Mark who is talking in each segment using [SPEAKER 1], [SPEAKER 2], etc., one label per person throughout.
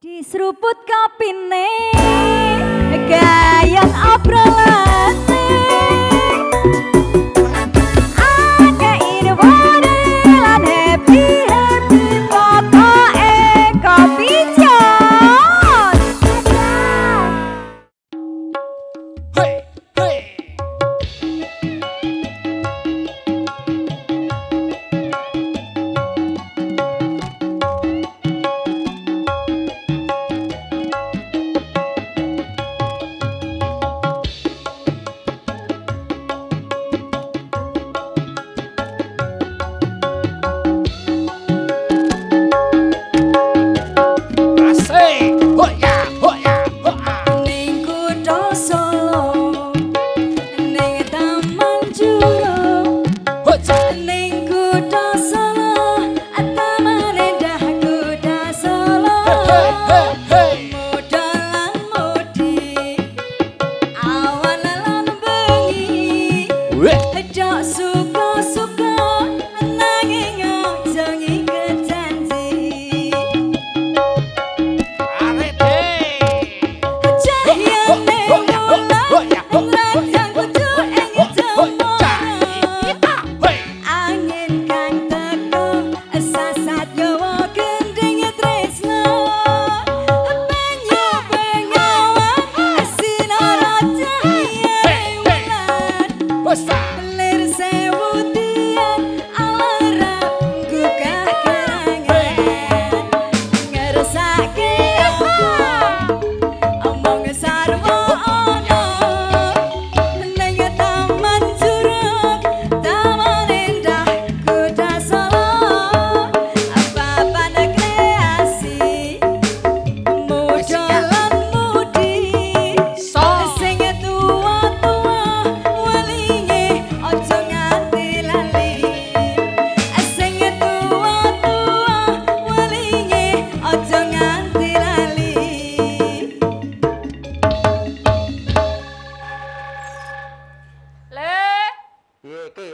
[SPEAKER 1] Diseruput kopine gayang obrolane akeh irwane lan happy pokoke kopi jos.
[SPEAKER 2] Hey, hey.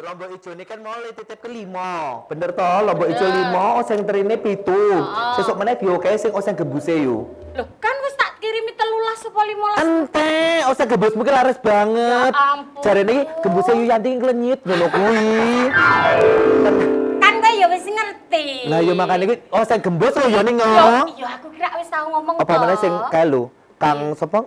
[SPEAKER 3] Lombok ijo ini kan mulai titip ke-5. Bener toh, lombok ijo 5, sing terine 7. Sesuk meneh diokehi sing oseng gembuse yo.
[SPEAKER 4] Loh, kan wis tak kirimi 13 apa 15.
[SPEAKER 3] Ente, oseng gembus mungkin laris banget.
[SPEAKER 4] Ya ampun.
[SPEAKER 3] Jarene iki gembuse yo Yanti nglenyit ngono kuwi.
[SPEAKER 4] Kan kowe ya wis ngerti.
[SPEAKER 3] Lah yo makane iki oseng gembus lho yo ning
[SPEAKER 4] Yo aku kira wis tau ngomong
[SPEAKER 3] apa meneh sing kae lho. Kang sapa?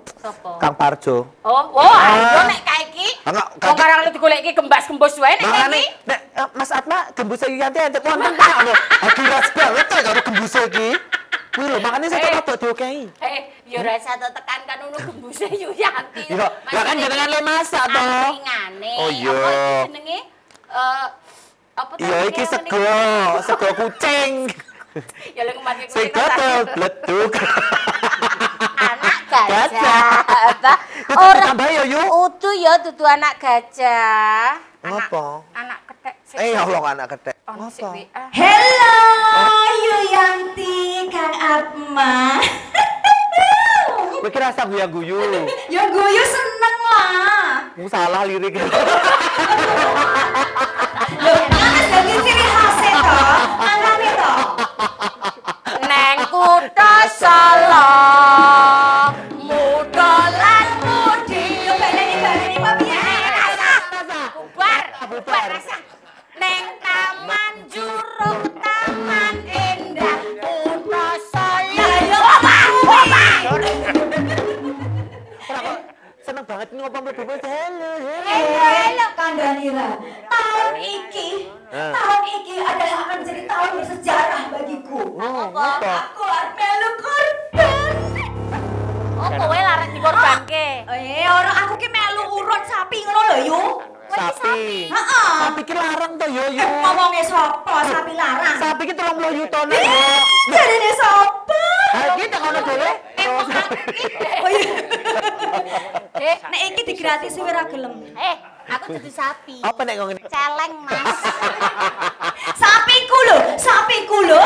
[SPEAKER 3] Kang Parjo.
[SPEAKER 4] Oh, ayo nek kae iki. Wong karang lu digoleki gembas-gembus wae nek kae iki.
[SPEAKER 3] Nek Mas Atma gembuse Yanti entek wonten ta ngono. Aku ras banget karo gembuse iki. Kuwi lho makane saya tak diokehi.
[SPEAKER 4] Yo ora satu tekan kan ngono gembuse yo Yanti.
[SPEAKER 3] Yo, lah kan jenengan le masak to. Oh iya.
[SPEAKER 4] Apa jenenge? Apa to?
[SPEAKER 3] Iya iki sego kucing.
[SPEAKER 4] Ya lek mati kuwi.
[SPEAKER 3] Sego bleduk.
[SPEAKER 4] Anak gajah. Apa? Ora
[SPEAKER 3] tambah yo yu.
[SPEAKER 4] Udu ya dudu anak gajah.
[SPEAKER 3] Apa?
[SPEAKER 4] Anak kethek.
[SPEAKER 3] Allah anak kethek.
[SPEAKER 4] Apa?
[SPEAKER 1] Hello Yuyanti Kang Atma.
[SPEAKER 3] Kowe ki rasa guyu-guyu.
[SPEAKER 1] Ya guyu seneng lah.
[SPEAKER 3] Salah lirik.
[SPEAKER 1] Loh, Mas dadi ciri khase to. Mangkane to.
[SPEAKER 4] Neng kutha Solo. Mudolan mudi.
[SPEAKER 1] Yo baleni papiye?
[SPEAKER 4] Bubar rasa. Neng taman juruk taman indah kutha Solo.
[SPEAKER 1] Yo
[SPEAKER 3] Seneng banget ngomong mlebu halo.
[SPEAKER 1] Halo Kandanira. Tahun iki adalah akan menjadi tahun bersejarah bagiku. Aku arep melu korban.
[SPEAKER 4] Oh, kowe larat dikorbanke.
[SPEAKER 1] Orang aku ki melu urut sapi ngono lho, Yu.
[SPEAKER 3] Sapi.
[SPEAKER 1] Heeh.
[SPEAKER 3] Sapi ki larang to yo yu.
[SPEAKER 1] Ngomonge sapa sapi larang?
[SPEAKER 3] Sapi ki 30 yutone.
[SPEAKER 1] Jarene sapa?
[SPEAKER 3] Ha iki tak ono dhewe.
[SPEAKER 1] Oh iya. Nek iki digratisi ora gelem.
[SPEAKER 4] Aku dudu sapi.
[SPEAKER 3] Apa nek ngene?
[SPEAKER 4] Celeng, Mas.
[SPEAKER 1] Sapiku lho.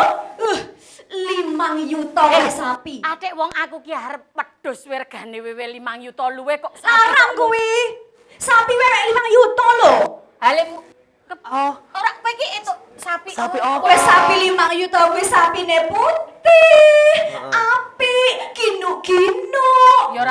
[SPEAKER 1] 5 yuta sapi.
[SPEAKER 4] Adik wong aku ki arep pedhus regane wewe 5 yuta luwe kok
[SPEAKER 1] larang kuwi. Sapi wewek 5 yuta lho.
[SPEAKER 4] Halemu
[SPEAKER 3] Oh,
[SPEAKER 4] ora kowe iki entuk sapi.
[SPEAKER 3] sapi apa?
[SPEAKER 1] Wis sapi 5 yuta kuwi sapine putih. Apik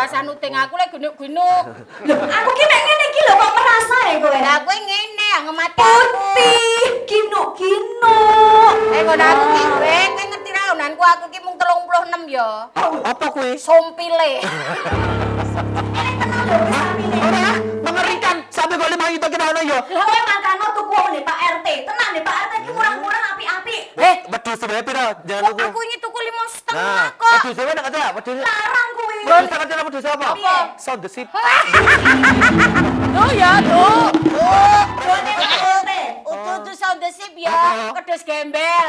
[SPEAKER 4] usah nuting aku lek gunuk-gunuk.
[SPEAKER 1] Aku ki mek ngene iki lho kok merasa ya kowe.
[SPEAKER 4] Lah kowe ngene ngemati aku.
[SPEAKER 1] Putih, kinuk-kinuk.
[SPEAKER 4] Ngono aku ki kowe ngerti ra onanku aku ki mung 36 ya.
[SPEAKER 3] Apa kuwi?
[SPEAKER 4] Sompile.
[SPEAKER 3] Ora, mengerikan. Sampai kok 5 juta kira ono ya.
[SPEAKER 1] Lah kowe mangkano tuku nih Pak RT. Tenang nih Pak RT iki murah-murah apik-apik.
[SPEAKER 3] Wedhus sebenarnya piro? Jangan lupa.
[SPEAKER 4] Aku ini tuku 5,5
[SPEAKER 3] Nah,
[SPEAKER 4] kok.
[SPEAKER 3] wedhus enak aja, wedhus.
[SPEAKER 1] Larang kuwi.
[SPEAKER 3] Wedhus tak ada wedhus apa?
[SPEAKER 1] Apa?
[SPEAKER 3] Sound the ship.
[SPEAKER 4] Tuh ya, tuh.
[SPEAKER 1] Done Pak RT.
[SPEAKER 4] Utuh sound the ship ya, kedus gembel.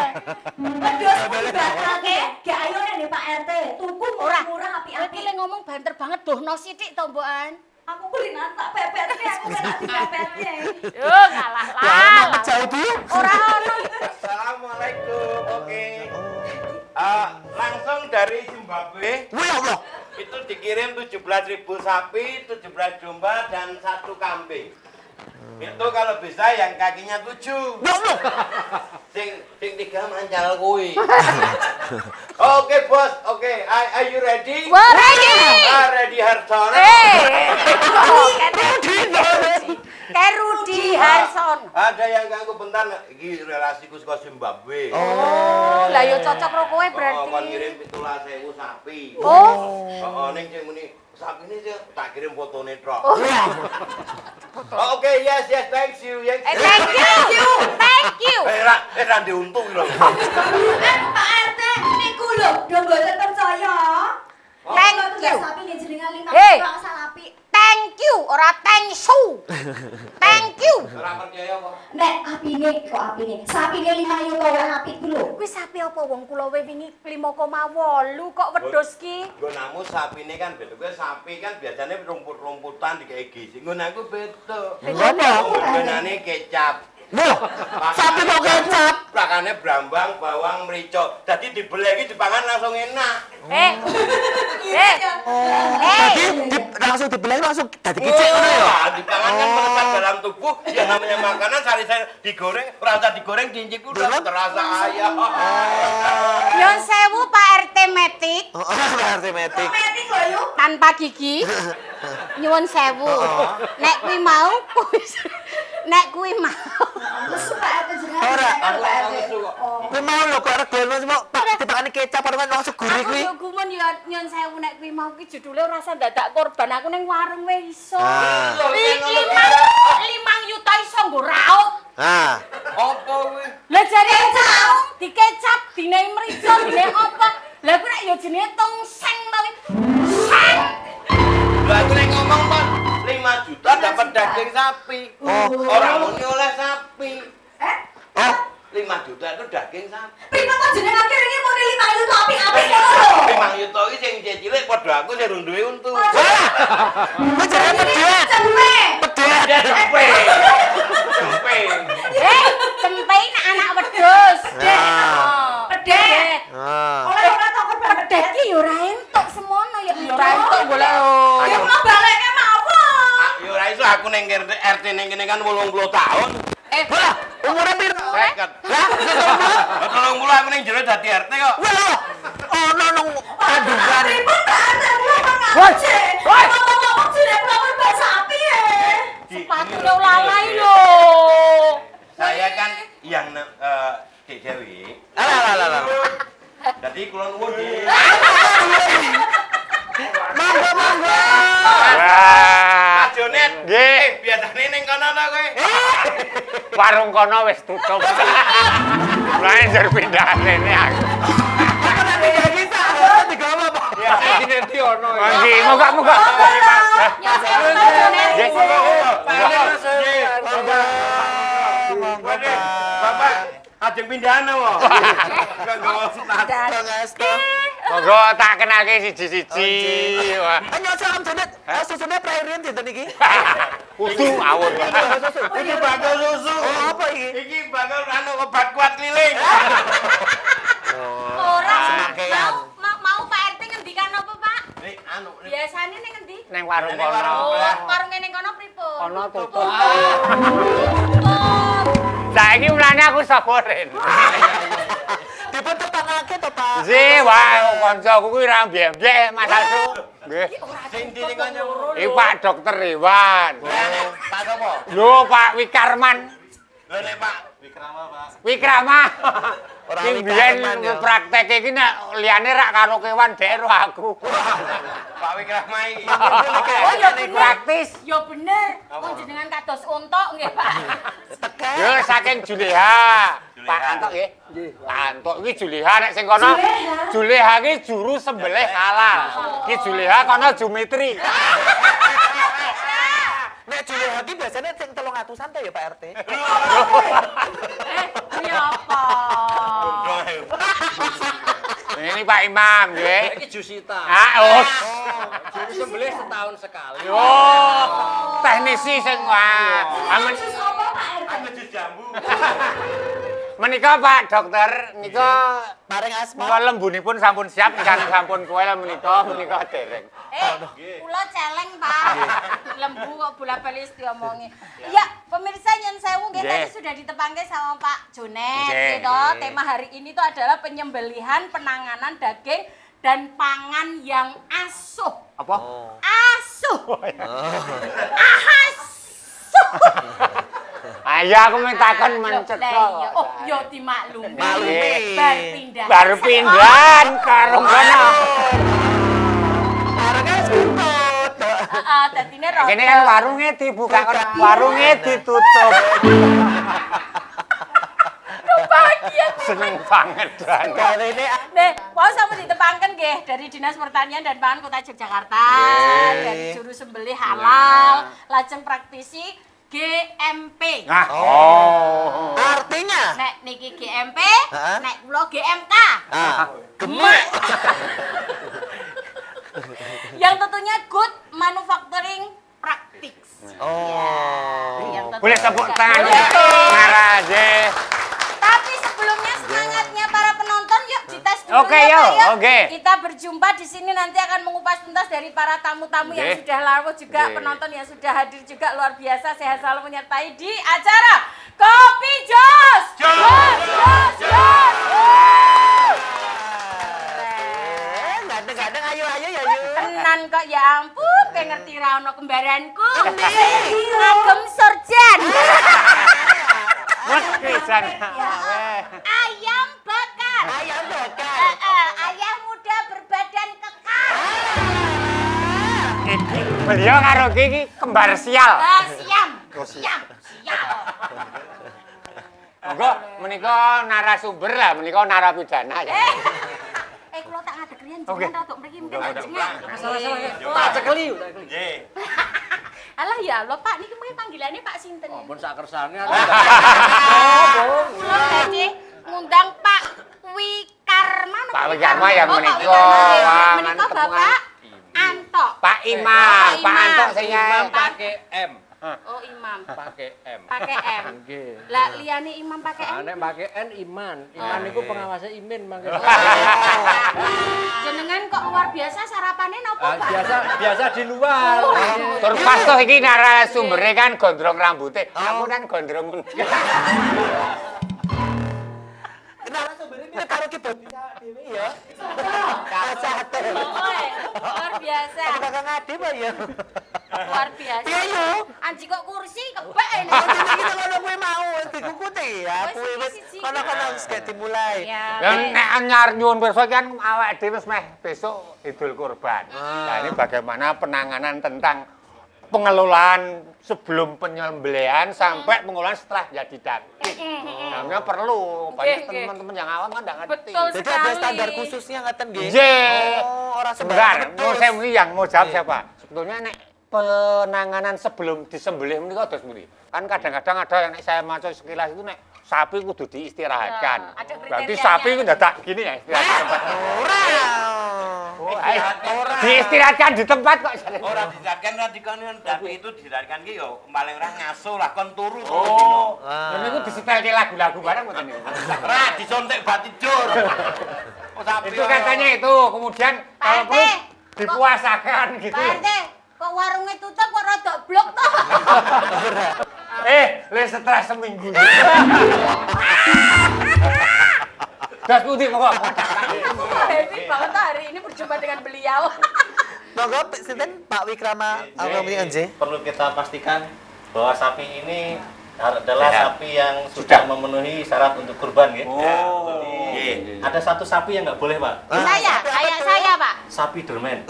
[SPEAKER 1] Wedhus kuwi batalke. Gak ayo nih Pak RT. Tuku murah-murah
[SPEAKER 4] Iki
[SPEAKER 1] apik-apik.
[SPEAKER 4] lek ngomong banter banget dohno sithik to, Mbokan.
[SPEAKER 1] Aku kulinan tak pepetke aku kena dipepetke.
[SPEAKER 4] Yo, kalah lah.
[SPEAKER 3] Pecah itu.
[SPEAKER 4] Ora ono.
[SPEAKER 5] Assalamualaikum. Oke. Langsung dari Zimbabwe.
[SPEAKER 3] Wih Allah.
[SPEAKER 5] Itu dikirim 17.000 sapi, 17 domba dan 1 kambing. Itu kalau bisa yang kakinya 7.
[SPEAKER 3] Ya Allah.
[SPEAKER 5] Sing 3 mancal kuwi. Oke, Bos. Oke. Are you ready?
[SPEAKER 4] Wah, ready.
[SPEAKER 5] Ready Hartono.
[SPEAKER 4] Kayak Rudi Harson.
[SPEAKER 5] Ada yang ganggu bentar. Iki relasiku saka Zimbabwe.
[SPEAKER 4] Oh, lah yo cocok karo kowe
[SPEAKER 5] Kon
[SPEAKER 4] berarti.
[SPEAKER 5] ngirim 17.000 sapi.
[SPEAKER 4] Oh.
[SPEAKER 5] Ning sing muni sapi ini tak kirim fotone tok.
[SPEAKER 4] Oh.
[SPEAKER 5] Oke, yes, thank you. Yes.
[SPEAKER 4] Thank you.
[SPEAKER 5] Ra diuntung lho.
[SPEAKER 1] Pak RT niku lho, do mboten percaya.
[SPEAKER 4] Thank you.
[SPEAKER 1] Sapi nggih jenengan 5
[SPEAKER 4] Hey.
[SPEAKER 1] juta sapi.
[SPEAKER 4] Thank you, ora thank you. Thank you.
[SPEAKER 5] Ora percaya kok.
[SPEAKER 1] Nek apine kok apine? Sapine 5 juta wae apik ku lho.
[SPEAKER 4] Kuwi sapi apa wong kula wingi 5,8 kok wedhus ki.
[SPEAKER 5] Nggon namu sapine kan beda. Kuwi sapi kan biasanya rumput-rumputan dikek gizi. Nggon aku beda.
[SPEAKER 3] Ngapa?
[SPEAKER 5] Nggonane kecap.
[SPEAKER 3] Wah, sapi kok kecap.
[SPEAKER 5] Pakane brambang, bawang, merica. Dadi dibeleh iki dipangan langsung enak. Langsung dibeleh langsung dadi kicik ngono ya. Dipangan kan melekat dalam tubuh. Yang namanya makanan sari-sari digoreng, ora usah digoreng diincip udah terasa ayam.
[SPEAKER 4] Yo sewu Pak RT Metik
[SPEAKER 3] Artimetik.
[SPEAKER 1] Metik lho yuk.
[SPEAKER 4] tanpa gigi. Nyuwun sewu. Nek kuwi mau
[SPEAKER 1] Lesu Pak RT jenengan.
[SPEAKER 3] Ora,
[SPEAKER 5] Aku langsung kok.
[SPEAKER 3] Kuwi mau lho kok regane semua dipakane kecap apa langsung gurih
[SPEAKER 4] Aku
[SPEAKER 3] kuwi.
[SPEAKER 4] yo gumun yo nyuwun sewu nek kuwi mau ki judule ora usah dadak korban aku ning warung wis iso.
[SPEAKER 3] Ah.
[SPEAKER 4] Iki 5 juta iso nggo rauk.
[SPEAKER 3] Ah.
[SPEAKER 5] Apa kuwi?
[SPEAKER 4] Lah jare kecap, dikecap, dine merica, dine apa? Lah kuwi nek yo jenenge tongseng to kuwi. Seng.
[SPEAKER 5] Lah aku nek ngomong Pak, 5 juta dapat daging sapi. Orang muni oleh sapi.
[SPEAKER 3] Oh,
[SPEAKER 5] 5 juta itu daging sapi.
[SPEAKER 1] Prima kok jenengan kirim muni 5 juta apik-apik ngono lho.
[SPEAKER 5] 5 juta iki sing cilik padha aku sing rung duwe untu.
[SPEAKER 3] kuwi jenenge pedet.
[SPEAKER 1] Cempe.
[SPEAKER 3] Pedet.
[SPEAKER 5] Ya sampe. Sampe.
[SPEAKER 4] Tempe nek anak wedhus.
[SPEAKER 1] Pedet.
[SPEAKER 3] Ah.
[SPEAKER 1] Oleh-oleh tok korban
[SPEAKER 4] Pedet ki yo ora entuk semono ya. Yo ora entuk golek.
[SPEAKER 1] Ya kok baleke mawon.
[SPEAKER 5] Ya ora iso aku ning RT ning kene kan 80 tahun.
[SPEAKER 3] Wah, umure piro?
[SPEAKER 5] 50.
[SPEAKER 3] Lah,
[SPEAKER 5] 30 aku ning jero dadi RT kok.
[SPEAKER 3] wah. Ono nang kandungan.
[SPEAKER 1] Pripun Pak RT kula
[SPEAKER 3] Woi, woi.
[SPEAKER 1] ngomong jenenge kula korban sapi ya.
[SPEAKER 4] Sepatune lalai lho.
[SPEAKER 5] Saya kan yang Dek Dewi.
[SPEAKER 3] Alah.
[SPEAKER 5] Jadi kula nuwun di.
[SPEAKER 3] Monggo.
[SPEAKER 5] Mas Jonet.
[SPEAKER 2] Nggih.
[SPEAKER 5] Biasane ning kono to kowe.
[SPEAKER 2] Warung kono wis tutup. Lah njer pindah rene aku.
[SPEAKER 3] Iki sak digawe apa?
[SPEAKER 5] Ya iki ono.
[SPEAKER 2] Nggih, muga-muga.
[SPEAKER 4] Ya sewu Jonet.
[SPEAKER 2] Nggih.
[SPEAKER 5] Bapak, ajeng pindahan apa? Enggak gawa start.
[SPEAKER 2] Monggo tak kenalke siji-siji. Wah,
[SPEAKER 3] Hanya salam Janet. Susune prairin dinten iki.
[SPEAKER 2] kudu awur.
[SPEAKER 5] Iki bakal susu.
[SPEAKER 3] Oh, apa iki?
[SPEAKER 5] Iki bakal anu obat kuat keliling.
[SPEAKER 4] Ora
[SPEAKER 3] Semakaian.
[SPEAKER 4] mau Pak RT ngendikan apa, Pak?
[SPEAKER 5] Anu.
[SPEAKER 4] Biasane ning endi?
[SPEAKER 2] Neng warung
[SPEAKER 5] Neng warung.
[SPEAKER 2] kono.
[SPEAKER 4] Oh, warung ning kono pripun?
[SPEAKER 2] Kono tutup.
[SPEAKER 4] Tutup.
[SPEAKER 2] Saiki mulane aku saboren.
[SPEAKER 3] Dipun tetangake to, Pak.
[SPEAKER 2] Zi, wah, kancaku kuwi ra mbek-mbek Mas Aldo. Nggih.
[SPEAKER 5] Sing dilingannya
[SPEAKER 2] Iki Pak Dokter Iwan.
[SPEAKER 5] Pak sapa?
[SPEAKER 2] Lho, Pak Wikarman.
[SPEAKER 5] Lho nek Pak
[SPEAKER 2] Wikrama.
[SPEAKER 3] Ora
[SPEAKER 2] Sing biyen
[SPEAKER 3] Wikarman, ya.
[SPEAKER 2] praktek iki nek liyane rak karo kewan dhek karo aku.
[SPEAKER 5] Pak Wikrama iki.
[SPEAKER 4] Oh ya bener.
[SPEAKER 2] Praktis.
[SPEAKER 4] Ya bener. Oh jenengan kados untuk nggih, Pak.
[SPEAKER 2] Yo saking Juleha. Pak Antok nggih. Pak Antok iki Juleha nek sing kono. Juleha iki juru sembelih halal. Ki Juleha kono Jumitri.
[SPEAKER 3] Nek Juleha iki biasane sing 300-an ta ya Pak RT?
[SPEAKER 4] Kuwi apa?
[SPEAKER 2] Ini Pak Imam nggih.
[SPEAKER 6] Iki Jusita.
[SPEAKER 2] Ah,
[SPEAKER 6] Jadi sembelih setahun sekali.
[SPEAKER 2] oh. Teknisi sing wah. Amen.
[SPEAKER 1] Sus apa Pak RT?
[SPEAKER 5] Ngejus jambu.
[SPEAKER 2] Menika Pak Dokter nika
[SPEAKER 3] Paring asma.
[SPEAKER 2] menika lembunipun sampun siap ingkang sampun kuel menika dereng.
[SPEAKER 4] Kula celeng, Pak. Lembu kok bola-bali diomongi. Ya, pemirsa yen sewu nggih tadi sudah ditepangke sama Pak Jonet
[SPEAKER 2] Nggih.
[SPEAKER 4] gitu. Tema hari ini tuh adalah penyembelihan, penanganan daging dan pangan yang asuh.
[SPEAKER 2] Apa?
[SPEAKER 4] Asuh.
[SPEAKER 2] Ayo aku mintakan mencet kok.
[SPEAKER 4] Oh, yo dimaklumi.
[SPEAKER 2] Maklumi.
[SPEAKER 4] Bar pindah.
[SPEAKER 2] Baru pindahan karo kono.
[SPEAKER 3] Barangnya sempet.
[SPEAKER 4] Heeh, dadine rada.
[SPEAKER 2] Kene kan warunge dibuka kono, warunge ditutup.
[SPEAKER 4] Bahagia.
[SPEAKER 2] Seneng banget dan.
[SPEAKER 3] Karene
[SPEAKER 4] Nih, mau sama ditepangkan nggih dari Dinas Pertanian dan Pangan Kota Yogyakarta, dari juru sembelih halal, lajeng praktisi GMP.
[SPEAKER 2] Nah, oh.
[SPEAKER 3] artinya
[SPEAKER 4] Nek niki GMP,
[SPEAKER 3] Hah?
[SPEAKER 4] nek kula GMK.
[SPEAKER 3] gemek.
[SPEAKER 4] Yang tentunya good manufacturing practice.
[SPEAKER 3] Oh.
[SPEAKER 4] Yang tentunya
[SPEAKER 2] Boleh tepuk
[SPEAKER 4] juga.
[SPEAKER 2] tangan
[SPEAKER 4] Boleh.
[SPEAKER 2] Naraje.
[SPEAKER 4] Tapi sebelumnya semangatnya para penonton yuk dites dulu
[SPEAKER 2] Oke,
[SPEAKER 4] ya,
[SPEAKER 2] yuk.
[SPEAKER 4] Pak, ya.
[SPEAKER 2] Oke.
[SPEAKER 4] Kita berjumpa di sini nanti akan mengupas tuntas dari para tamu-tamu yang
[SPEAKER 2] Oke.
[SPEAKER 4] sudah lawuh juga,
[SPEAKER 2] Oke.
[SPEAKER 4] penonton yang sudah hadir juga luar biasa. Sehat selalu menyertai di acara Kopi Jos. Jos.
[SPEAKER 3] Gandeng-gandeng ayo ya yuk.
[SPEAKER 4] Tenan kok ya ampun, kayak ngerti ra ono kembaranku. Ngagem Surjan.
[SPEAKER 2] Wes pisan.
[SPEAKER 4] Ayam bakar.
[SPEAKER 3] Ayam bakar.
[SPEAKER 4] Ayam muda berbadan kekar.
[SPEAKER 2] Beliau karo iki kembar sial.
[SPEAKER 4] Siam.
[SPEAKER 2] Monggo menika narasumber lah, menika narapidana ya.
[SPEAKER 4] Kula tak ngadeg riyen
[SPEAKER 2] Oke.
[SPEAKER 4] jenengan rada mriki mungkin jenengan.
[SPEAKER 6] Tak cekeli.
[SPEAKER 5] Nggih.
[SPEAKER 4] Alah ya Allah Pak, niki mungkin panggilannya Pak sinten ya?
[SPEAKER 6] Ampun sak kersane.
[SPEAKER 4] Kula badhe ngundang Pak Wikarman.
[SPEAKER 2] Pak Wikarman yang
[SPEAKER 4] Oh, Pak
[SPEAKER 2] menika.
[SPEAKER 4] Wikarman.
[SPEAKER 2] Wah,
[SPEAKER 4] Menika
[SPEAKER 2] mantep
[SPEAKER 4] Bapak Anto.
[SPEAKER 2] Pak Imam,
[SPEAKER 4] Pak
[SPEAKER 2] Pak
[SPEAKER 4] Imam.
[SPEAKER 2] Antok saya.
[SPEAKER 6] Pakai M.
[SPEAKER 4] Oh Imam.
[SPEAKER 6] Pakai M.
[SPEAKER 4] Pakai M.
[SPEAKER 6] Nggih.
[SPEAKER 4] Lah liyane Imam pakai M.
[SPEAKER 6] Nek pakai N Iman. Iman niku pengawasnya Imin mangke.
[SPEAKER 4] Jenengan kok luar biasa sarapane napa, Pak?
[SPEAKER 6] Biasa di luar.
[SPEAKER 2] Tur pas toh iki narasumbernya kan gondrong rambutnya. Aku kan gondrong.
[SPEAKER 3] Kenapa sebenarnya karo ki bodi dhewe ya? Kasate.
[SPEAKER 4] Luar biasa.
[SPEAKER 3] Kakak ngade Pak ya.
[SPEAKER 4] Luar biasa.
[SPEAKER 3] Piye yo?
[SPEAKER 4] Anji kok kursi kebak ini.
[SPEAKER 3] Jadi kita kono kuwi mau dikukuti ya.
[SPEAKER 4] Wis,
[SPEAKER 3] Kuwi wis
[SPEAKER 4] siji.
[SPEAKER 3] kono-kono wis gak dimulai.
[SPEAKER 4] Ya.
[SPEAKER 2] Ya nek nyar nyuwun pirsa kan awake dhewe wis meh besok Idul Kurban. Nah, ini bagaimana penanganan tentang pengelolaan sebelum penyembelihan sampai pengelolaan setelah jadi daging. Namanya perlu banyak
[SPEAKER 4] Oke.
[SPEAKER 2] teman-teman yang awam kan enggak ngerti.
[SPEAKER 4] Betul.
[SPEAKER 3] Jadi ada
[SPEAKER 4] Sekali.
[SPEAKER 3] standar khususnya ngaten nggih.
[SPEAKER 2] Ye.
[SPEAKER 3] Oh, ora
[SPEAKER 2] Sebentar,
[SPEAKER 3] sembarang
[SPEAKER 2] mau saya muni yang mau jawab siapa? Sebetulnya nek penanganan sebelum disembelih menika terus muni. Kan kadang-kadang ada yang nek saya maca sekilas itu nek sapi kudu diistirahatkan.
[SPEAKER 4] Ya, ada
[SPEAKER 2] Berarti
[SPEAKER 4] kriterianya.
[SPEAKER 2] sapi ku dadak gini ya istirahat.
[SPEAKER 3] Ora.
[SPEAKER 2] Oh, diistirahatkan di tempat kok.
[SPEAKER 5] Ora disaken ora dikonon, tapi itu disaken ki yo paling ora ngasuh lah kon turu to.
[SPEAKER 2] Oh. Dan itu disetelke lagu-lagu bareng mboten niku.
[SPEAKER 5] Ora disontek bat tidur. Oh, sapi
[SPEAKER 2] Itu katanya itu, kemudian kalau
[SPEAKER 4] Pak
[SPEAKER 2] perlu
[SPEAKER 4] RT,
[SPEAKER 2] dipuasakan gitu.
[SPEAKER 4] Pak RT, kok warungnya tutup kok rada blok toh?
[SPEAKER 2] Le setelah seminggu. Das putih pokok.
[SPEAKER 4] Happy banget hari ini berjumpa dengan beliau.
[SPEAKER 3] Monggo sinten Pak Wikrama Alhamdulillah Anje.
[SPEAKER 7] Perlu kita pastikan bahwa sapi ini adalah sapi yang sudah memenuhi syarat untuk kurban, ya. Jadi ada satu sapi yang nggak boleh, Pak.
[SPEAKER 4] Saya, Pak.
[SPEAKER 7] Sapi dermen.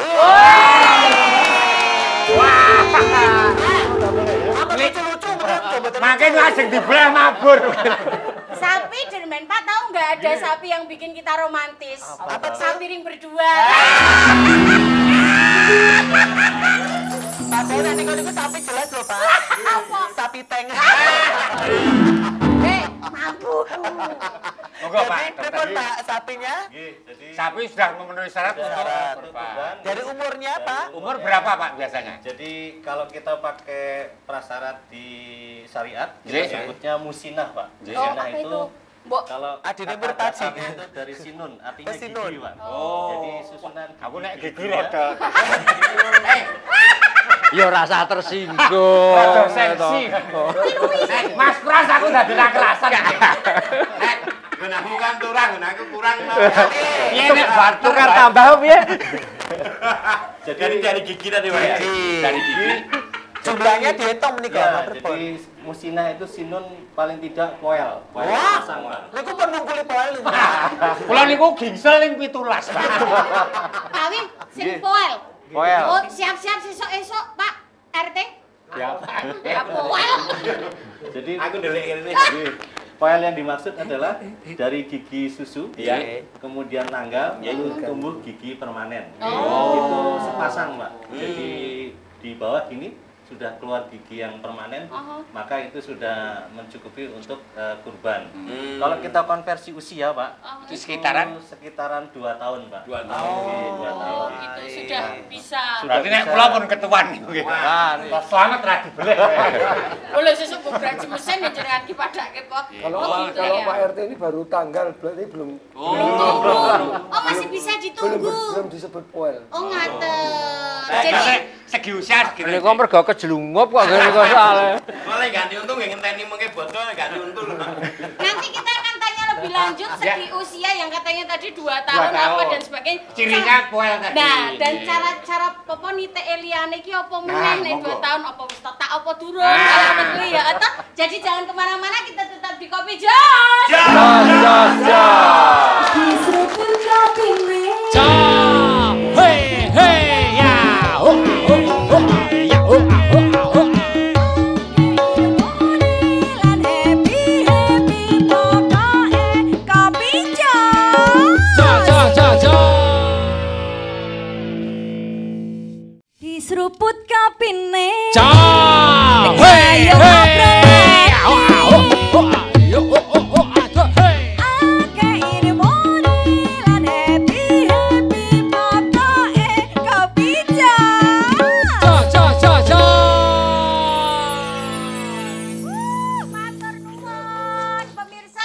[SPEAKER 3] Lucu-lucu
[SPEAKER 2] Makin asik dibelah mabur.
[SPEAKER 4] Sapi dermen, Pak, tahu nggak ada sapi yang bikin kita romantis?
[SPEAKER 3] Apa?
[SPEAKER 4] Sapi ring berdua.
[SPEAKER 3] Pak Bona niku sapi jelas lho, Pak.
[SPEAKER 4] Apa?
[SPEAKER 3] Sapi tank.
[SPEAKER 4] Mabuk.
[SPEAKER 2] Monggo Pak.
[SPEAKER 3] Pripun Pak sapinya?
[SPEAKER 7] Jadi
[SPEAKER 2] Sapi sudah memenuhi syarat untuk
[SPEAKER 3] Syarat.
[SPEAKER 2] kurban.
[SPEAKER 3] Dari umurnya, Pak?
[SPEAKER 2] Umur berapa Pak biasanya?
[SPEAKER 7] Jadi kalau kita pakai prasyarat di syariat, kita
[SPEAKER 2] Iya.
[SPEAKER 7] sebutnya musinah, Pak.
[SPEAKER 4] Oh,
[SPEAKER 7] Musinah
[SPEAKER 4] apa itu? Mbok.
[SPEAKER 7] Kalau
[SPEAKER 3] Adine
[SPEAKER 7] kata
[SPEAKER 3] Murtaji.
[SPEAKER 7] dasarnya itu dari sinun, artinya
[SPEAKER 3] Sinun.
[SPEAKER 7] gigi, Pak.
[SPEAKER 2] Oh.
[SPEAKER 7] Jadi susunan
[SPEAKER 2] Aku nek gigi
[SPEAKER 7] ya.
[SPEAKER 2] rada.
[SPEAKER 6] Ya rasa tersinggung.
[SPEAKER 2] Rada sensi. Mas Pras aku dadi ra kelasan.
[SPEAKER 5] Aku kan kurang, aku kurang.
[SPEAKER 2] Piye nek batu
[SPEAKER 6] Tukar tambah piye?
[SPEAKER 7] Jadi dari gigi tadi, Pak, ya.
[SPEAKER 2] dari gigi.
[SPEAKER 3] Jumlahnya dihitung menika,
[SPEAKER 7] Ya,
[SPEAKER 3] Pak Pripun?
[SPEAKER 7] jadi musinah itu sinun paling tidak koel. Koel
[SPEAKER 3] Wah.
[SPEAKER 7] pasang, Pak.
[SPEAKER 3] Niku pun nungkuli poel niku.
[SPEAKER 2] Kula niku gingsel ning 17, Pak.
[SPEAKER 4] Kawin sing poel.
[SPEAKER 6] Poel.
[SPEAKER 4] Oh, siap-siap esok Pak RT.
[SPEAKER 2] Ya.
[SPEAKER 4] Ya poel.
[SPEAKER 7] Jadi
[SPEAKER 5] Aku ndelik ini.
[SPEAKER 7] koel yang dimaksud adalah dari gigi susu,
[SPEAKER 5] Iya.
[SPEAKER 7] kemudian tanggal, lalu tumbuh gigi permanen.
[SPEAKER 4] Oh.
[SPEAKER 7] Itu sepasang, Pak. Jadi di bawah ini sudah keluar gigi yang permanen, maka itu sudah mencukupi untuk kurban. Kalau kita konversi usia, Pak,
[SPEAKER 2] Itu sekitaran
[SPEAKER 7] itu sekitaran 2 tahun, Pak.
[SPEAKER 5] 2 tahun.
[SPEAKER 7] Jadi 2 tahun.
[SPEAKER 4] Gitu sudah bisa.
[SPEAKER 2] berarti nek kula pun ketuan niku nggih. Selamat ra dibeleh.
[SPEAKER 4] Boleh sesuk beberapa mesin yang jenengan dipadake kok.
[SPEAKER 8] Kalau
[SPEAKER 4] gitu ya.
[SPEAKER 8] Pak RT ini baru tanggal berarti belum
[SPEAKER 4] Oh, masih bisa ditunggu.
[SPEAKER 8] belum disebut poel.
[SPEAKER 4] Oh, ngaten.
[SPEAKER 2] Jadi
[SPEAKER 4] Jadi
[SPEAKER 2] segi usia segini.
[SPEAKER 6] Niku mergo kejelungup kok ngene kok soalnya.
[SPEAKER 5] Malah ganti untung nggak ngenteni mengke botol ganti untung.
[SPEAKER 4] nanti kita akan tanya lebih lanjut segi usia yang katanya tadi 2 tahun
[SPEAKER 2] tahun.
[SPEAKER 4] apa dan sebagainya.
[SPEAKER 2] Cirinya poel tadi.
[SPEAKER 4] Nah, dan cara apa nite Eliane iki apa meneh nek 2 tahun apa wis tak apa durung kalau ngono ya atau jadi jangan kemana-mana kita tetap di Kopi Jos.
[SPEAKER 1] Diseruput kopi nih.
[SPEAKER 6] Hei hei ya. Ya.
[SPEAKER 1] Lan happy pokoke Kopi Jos. Diseruput kopi nih.
[SPEAKER 6] Hei hei.
[SPEAKER 1] Ake ini moni lan happy pokoke Kopi Jos.
[SPEAKER 4] Matur nuwun pemirsa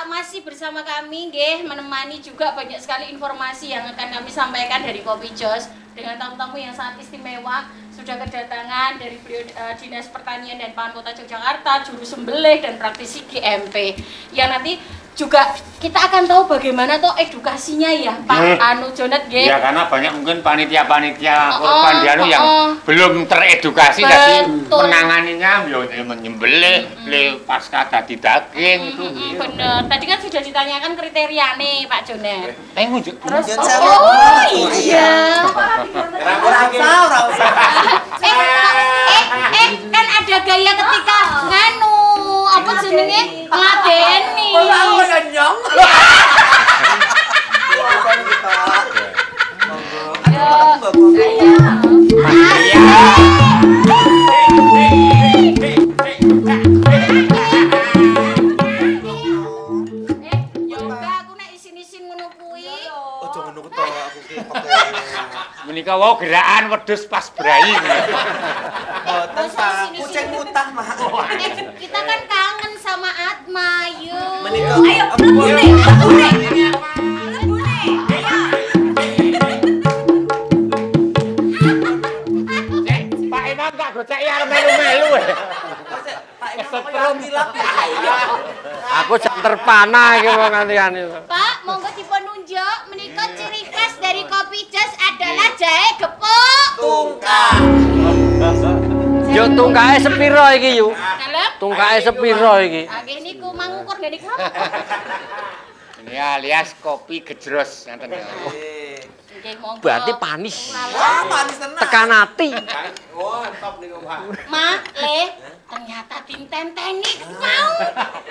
[SPEAKER 4] masih bersama kami nggih menemani juga banyak sekali informasi yang akan kami sampaikan dari Kopi Jos dengan tamu-tamu yang sangat istimewa. Sudah kedatangan dari beliau Dinas Pertanian dan Pangan Kota Yogyakarta, juru sembelih dan praktisi GMP. Yang nanti juga kita akan tahu bagaimana tuh edukasinya ya Pak Anu Jonet nggih.
[SPEAKER 2] Ya karena banyak mungkin panitia-panitia kurban dianu yang belum teredukasi jadi
[SPEAKER 4] Betul.
[SPEAKER 2] menanganinya yo menyembelih, pasca dadi daging itu.
[SPEAKER 4] Bener. Tadi kan sudah ditanyakan kriteria nih Pak Jonet.
[SPEAKER 2] Ngujuk.
[SPEAKER 4] Terus oh iya.
[SPEAKER 3] Ora usah.
[SPEAKER 4] Kan ada gaya ketika nganu apa jenenge ngadeni.
[SPEAKER 3] nyong.
[SPEAKER 4] Yoga aku nek isin-isin ngono kuwi.
[SPEAKER 3] Ojo ngono to aku ki.
[SPEAKER 2] Menika wau gerakan wedhus pas brai.
[SPEAKER 3] Boten Pak, kucing mutah mah.
[SPEAKER 4] Kita kan kangen sama Atma, yuk.
[SPEAKER 3] Menika
[SPEAKER 1] Ayo, lebune, lebune. Lebune.
[SPEAKER 2] Pak Imam tak goceki arep melu-melu.
[SPEAKER 3] Pak Imam koyo tilap.
[SPEAKER 6] Aku terpana iki wong ngantian itu.
[SPEAKER 4] Pak, monggo dipun nunjuk menika ciri khas dari kopi jos adalah jahe gepuk.
[SPEAKER 5] Tungkak.
[SPEAKER 6] Yo tungkae sepiro iki yu?
[SPEAKER 4] Dalem?
[SPEAKER 6] Tungkae sepiro iki?
[SPEAKER 4] Nggih niku mangukur nggih niku.
[SPEAKER 2] Ini alias kopi gejros ngoten ya.
[SPEAKER 4] Nggih monggo.
[SPEAKER 6] Berarti panis.
[SPEAKER 3] Wah, manis tenan.
[SPEAKER 6] Tekan ati.
[SPEAKER 5] Oh, top niku, Pak.
[SPEAKER 4] Ma, Le, ternyata ditenteni mau.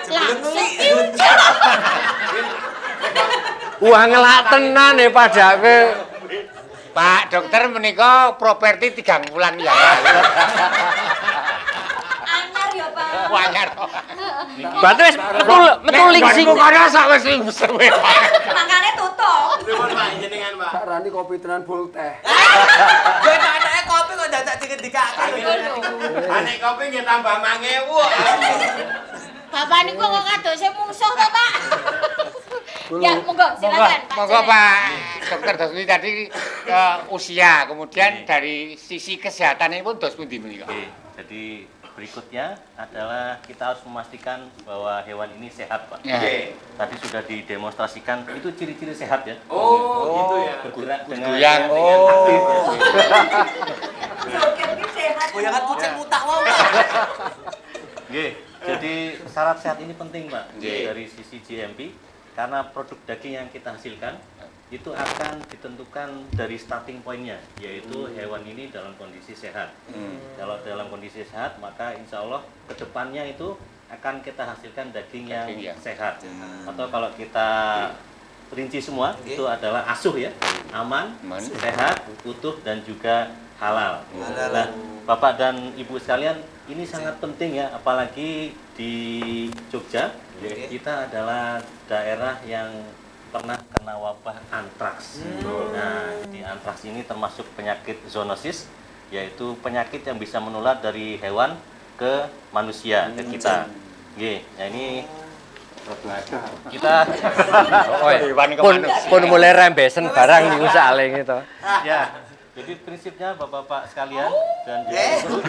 [SPEAKER 4] Langsung diujuk.
[SPEAKER 6] Wah ngelak tenan ya padake.
[SPEAKER 2] Pak dokter menika properti 3 bulan ya.
[SPEAKER 1] Anyar ya, Pak.
[SPEAKER 2] Wanyar.
[SPEAKER 6] Berarti wis metu lingsing.
[SPEAKER 2] Kono sak wis sewe.
[SPEAKER 1] Makane tutup.
[SPEAKER 5] Pripun Pak jenengan, Pak?
[SPEAKER 8] Tak rani kopi tenan full teh.
[SPEAKER 3] Yo anake kopi kok dadak dikendikake.
[SPEAKER 5] Ane kopi nggih tambah 5.000.
[SPEAKER 4] Bapak niku kok kadose mungsuh to, Pak? Ya, monggo silakan, Pak.
[SPEAKER 2] Monggo Pak Dokter Dosmi tadi usia, kemudian dari sisi kesehatan pun dos pundi menika.
[SPEAKER 7] Oke, jadi berikutnya adalah kita harus memastikan bahwa hewan ini sehat, Pak.
[SPEAKER 2] Ya.
[SPEAKER 5] Oke.
[SPEAKER 7] Tadi sudah didemonstrasikan, itu ciri-ciri sehat ya.
[SPEAKER 5] Oh, gitu ya.
[SPEAKER 7] Bergerak dengan
[SPEAKER 2] Goyang.
[SPEAKER 7] aktif ya.
[SPEAKER 1] Joget ki sehat.
[SPEAKER 3] Goyangan kucing mutak wae.
[SPEAKER 7] Oke, jadi syarat sehat ini penting, Pak.
[SPEAKER 2] Oke.
[SPEAKER 7] Dari sisi GMP, karena produk daging yang kita hasilkan itu akan ditentukan dari starting point-nya, yaitu hewan ini dalam kondisi sehat. Kalau dalam kondisi sehat, maka insya Allah kedepannya itu akan kita hasilkan daging yang sehat. Atau kalau kita rinci semua, itu adalah asuh ya, aman, sehat, utuh, dan juga halal. Nah, Bapak dan Ibu sekalian, ini sangat penting ya, apalagi di Jogja, kita adalah daerah yang pernah kena wabah antraks. Nah, di antraks ini termasuk penyakit zoonosis, yaitu penyakit yang bisa menular dari hewan ke manusia, ke kita. Oke, nah ini kita
[SPEAKER 6] Pun mulai rembesen barang niku saling itu.
[SPEAKER 7] ya. Jadi prinsipnya Bapak-bapak sekalian dan Ibu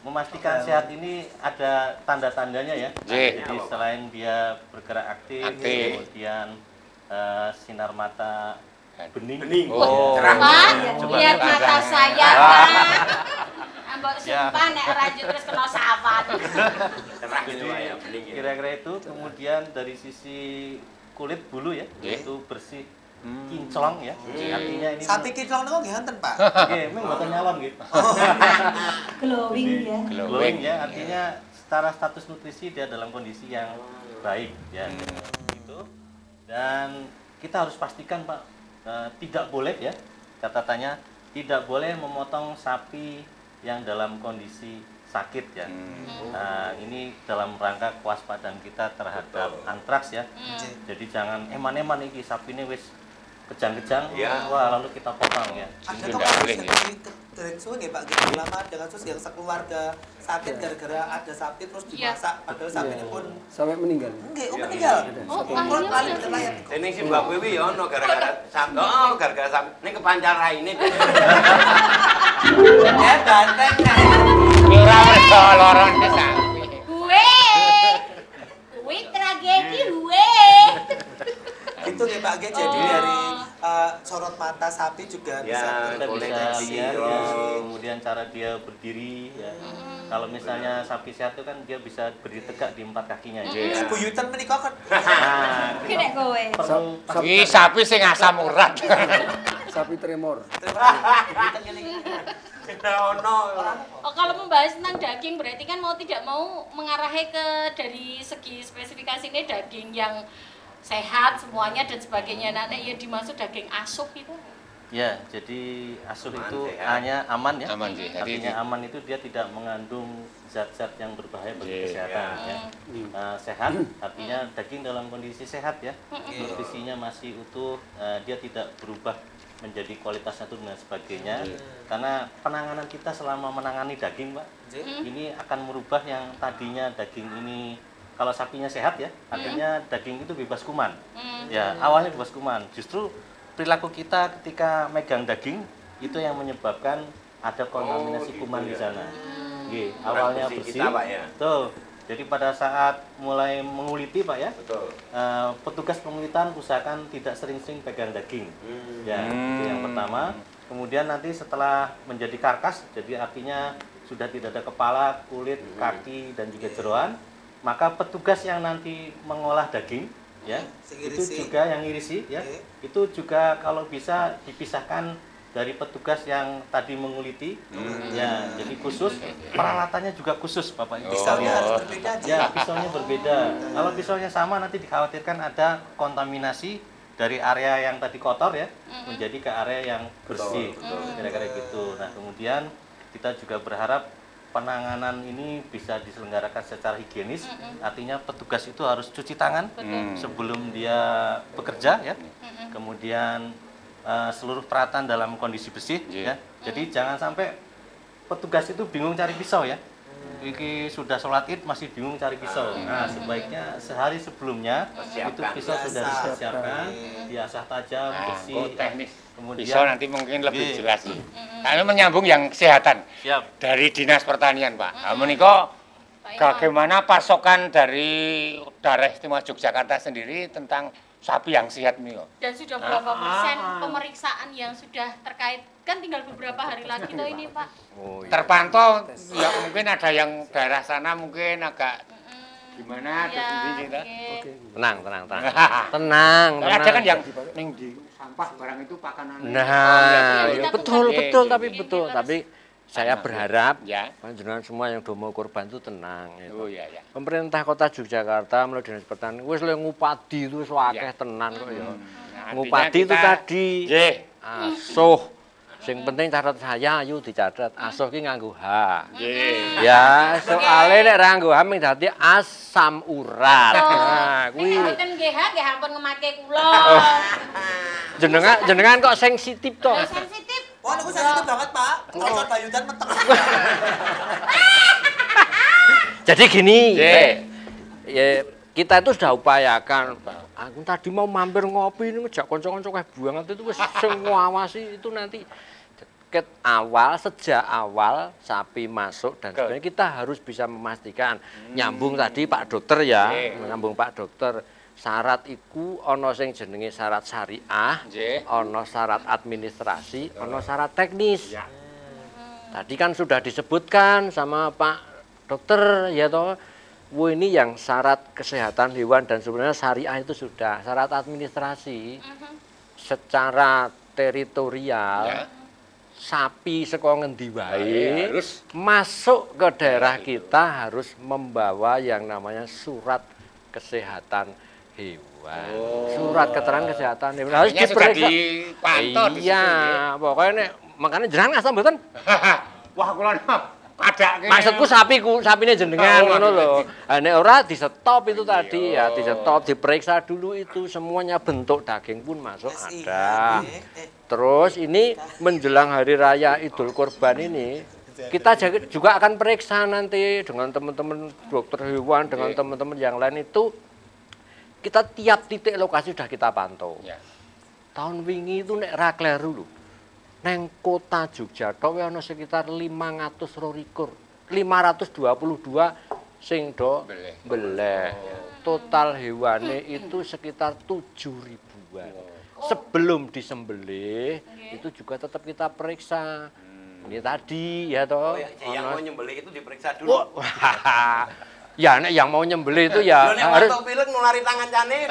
[SPEAKER 7] memastikan sehat ini ada tanda-tandanya ya. Jadi selain dia bergerak aktif. Kemudian sinar mata bening.
[SPEAKER 2] Oh.
[SPEAKER 4] Pak, lihat mata saya, Pak. Ambok sumpah nek lanjut terus kena sawan.
[SPEAKER 7] Kira-kira itu. Kemudian dari sisi kulit bulu ya, itu bersih, kinclong ya. Artinya ini
[SPEAKER 3] Sapi kinclong niku nggih wonten, Pak.
[SPEAKER 7] nggih, memang mboten nyalon nggih.
[SPEAKER 1] Glowing ya.
[SPEAKER 7] Glowing ya, artinya secara status nutrisi dia dalam kondisi yang baik ya. Gitu. Dan kita harus pastikan, Pak, tidak boleh ya, catatannya tidak boleh memotong sapi yang dalam kondisi sakit ya. Nah, ini dalam rangka kewaspadaan kita terhadap antraks ya. Jadi jangan eman-eman iki sapine wis kejang-kejang, wah lalu kita potong ya.
[SPEAKER 3] Ada
[SPEAKER 2] Itu
[SPEAKER 3] kok
[SPEAKER 2] nggak boleh, ya.
[SPEAKER 3] Dereng suwe nggih Pak, lama dengan kasus yang sekeluarga sakit gara-gara ada sapi terus dimasak padahal sapinya pun
[SPEAKER 8] Sampai meninggal.
[SPEAKER 3] nggih, meninggal.
[SPEAKER 4] Oh,
[SPEAKER 3] Kok lali
[SPEAKER 4] iya.
[SPEAKER 3] terlayat.
[SPEAKER 5] Ini si Mbak Wiwi ya ono gara-gara sampe. Oh, gara-gara sampe. Ini kepancar raine.
[SPEAKER 3] Ya banteng.
[SPEAKER 2] Ora mergo loron ki sapi.
[SPEAKER 4] Kuwi tragedi gue.
[SPEAKER 3] Itu nggih Pak, nggih jadi dari sorot mata sapi juga bisa
[SPEAKER 7] Kita
[SPEAKER 5] boleh
[SPEAKER 7] bisa
[SPEAKER 5] jadi,
[SPEAKER 7] lihat
[SPEAKER 5] oh.
[SPEAKER 7] ya, kemudian cara dia berdiri ya. Kalau misalnya sapi sehat itu kan dia bisa berdiri tegak di 4 kakinya ya.
[SPEAKER 3] buyutan menika kan.
[SPEAKER 7] Nah,
[SPEAKER 1] Ki nek kowe.
[SPEAKER 7] perlu
[SPEAKER 2] Iki sapi sing asam urat.
[SPEAKER 8] Sapi tremor.
[SPEAKER 5] Ono.
[SPEAKER 4] Oh, kalau membahas tentang daging berarti kan mau tidak mau mengarahnya ke dari segi spesifikasinya daging yang sehat semuanya dan sebagainya. Nah, ya dimaksud daging asuh itu.
[SPEAKER 7] ya, jadi asuh
[SPEAKER 5] Aman,
[SPEAKER 7] itu
[SPEAKER 5] sehat.
[SPEAKER 7] hanya aman ya.
[SPEAKER 2] Aman sih. Jadi
[SPEAKER 7] Artinya aman itu dia tidak mengandung zat-zat yang berbahaya bagi
[SPEAKER 2] Iya.
[SPEAKER 7] kesehatan ya. Sehat artinya daging dalam kondisi sehat ya. Nutrisinya masih utuh, dia tidak berubah menjadi kualitasnya turun dan sebagainya. Karena penanganan kita selama menangani daging, Pak, ini akan merubah yang tadinya daging ini kalau sapinya sehat ya, artinya daging itu bebas kuman. Ya, awalnya bebas kuman. Justru perilaku kita ketika megang daging itu yang menyebabkan ada kontaminasi kuman di sana. Awalnya
[SPEAKER 5] bersih
[SPEAKER 7] bersih,
[SPEAKER 5] kita, Pak, ya?
[SPEAKER 7] tuh. Jadi pada saat mulai menguliti Pak ya,
[SPEAKER 5] Betul.
[SPEAKER 7] petugas pengulitan usahakan tidak sering-sering pegang daging. Ya, itu yang pertama. Kemudian nanti setelah menjadi karkas, jadi artinya sudah tidak ada kepala, kulit, kaki, dan juga jeroan, maka petugas yang nanti mengolah daging, ya, itu juga yang ngirisi, ya, itu juga kalau bisa dipisahkan dari petugas yang tadi menguliti, ya, jadi khusus, peralatannya juga khusus, Bapak Ibu sekalian. Ya, pisaunya berbeda. Kalau pisaunya sama, nanti dikhawatirkan ada kontaminasi dari area yang tadi kotor ya, menjadi ke area yang bersih, kira-kira gitu. Nah, kemudian kita juga berharap penanganan ini bisa diselenggarakan secara higienis, artinya petugas itu harus cuci tangan sebelum dia bekerja ya, kemudian seluruh peralatan dalam kondisi bersih ya. Jadi jangan sampai petugas itu bingung cari pisau ya. Iki sudah sholat id masih bingung cari pisau. Nah, sebaiknya sehari sebelumnya itu pisau sudah disiapkan, diasah tajam, bersih,
[SPEAKER 2] teknis.
[SPEAKER 7] Kemudian
[SPEAKER 2] Pisau nanti mungkin lebih jelas. Nah, menyambung yang kesehatan dari Dinas Pertanian, Pak. Meniko, bagaimana pasokan dari Daerah Istimewa Yogyakarta sendiri tentang sapi yang sehat Mio?
[SPEAKER 4] Dan sudah berapa persen pemeriksaan yang sudah terkait? Kan tinggal beberapa hari lagi toh ini Pak.
[SPEAKER 2] Terpantau ya, mungkin ada yang daerah sana mungkin agak gimana
[SPEAKER 4] Ya,
[SPEAKER 6] Tenang. Tenang.
[SPEAKER 2] ada kan yang di sampah barang itu pakanan.
[SPEAKER 6] Nah,
[SPEAKER 4] ya,
[SPEAKER 6] betul,
[SPEAKER 4] betul.
[SPEAKER 6] tapi saya berharap
[SPEAKER 2] ya,
[SPEAKER 6] panjenengan semua yang do mau korban itu tenang.
[SPEAKER 2] Oh iya ya.
[SPEAKER 6] Pemerintah Kota Yogyakarta melalui Dinas Pertanian wis le ngupadi itu wis akeh tenan kok ya. Ngupadi itu tadi asuh. Sing penting catat saya ayo dicatat. Asuh ki nganggo H. Ya, soalnya nek ra nganggo H ming dadi asam urat. Nah, kuwi.
[SPEAKER 4] Nek mboten nggih nggih ampun ngemake kula.
[SPEAKER 6] Jenengan kok sensitif to.
[SPEAKER 4] Sensitif.
[SPEAKER 3] Wah, aku sensitif banget, Pak. Kalau bayudan metek.
[SPEAKER 6] Jadi gini, ya, kita itu sudah upayakan. Aku tadi mau mampir ngopi ini ngejak konco-konco kayak buangan itu wis sing ngawasi itu nanti sejak awal sapi masuk dan sebenarnya kita harus bisa memastikan nyambung tadi Pak Dokter ya, nyambung Pak Dokter. Syarat iku ana sing jenenge syarat syariah, ana syarat administrasi, ana syarat teknis. Tadi kan sudah disebutkan sama Pak Dokter ya toh. Ini yang syarat kesehatan hewan dan sebenarnya syariah itu sudah syarat administrasi secara teritorial sapi saka ngendi wae masuk ke daerah kita harus membawa yang namanya surat kesehatan hewan. Surat keterangan kesehatan hewan harus diperiksa. Iya, pokoknya makanya jangan asal mboten.
[SPEAKER 2] Wah, kula ada.
[SPEAKER 6] Maksudku sapine jenengan ngono lho. Nek ora di-stop itu tadi ya, di-stop, diperiksa dulu itu semuanya bentuk daging pun masuk ada. Terus ini menjelang hari raya Idul Kurban ini kita juga akan periksa nanti dengan teman-teman dokter hewan, dengan teman-teman yang lain itu kita tiap titik lokasi sudah kita pantau. Tahun wingi itu nek ra kleru lho. Neng kota Jogja tok ana sekitar 522 sing do beleh. Total hewane itu sekitar 7 ribuan. Sebelum disembelih itu juga tetap kita periksa. Ini tadi ya toh.
[SPEAKER 5] Yang mau nyembelih itu diperiksa dulu.
[SPEAKER 6] Ya nek yang mau nyembelih itu ya harus
[SPEAKER 5] pilek nulari tangan jane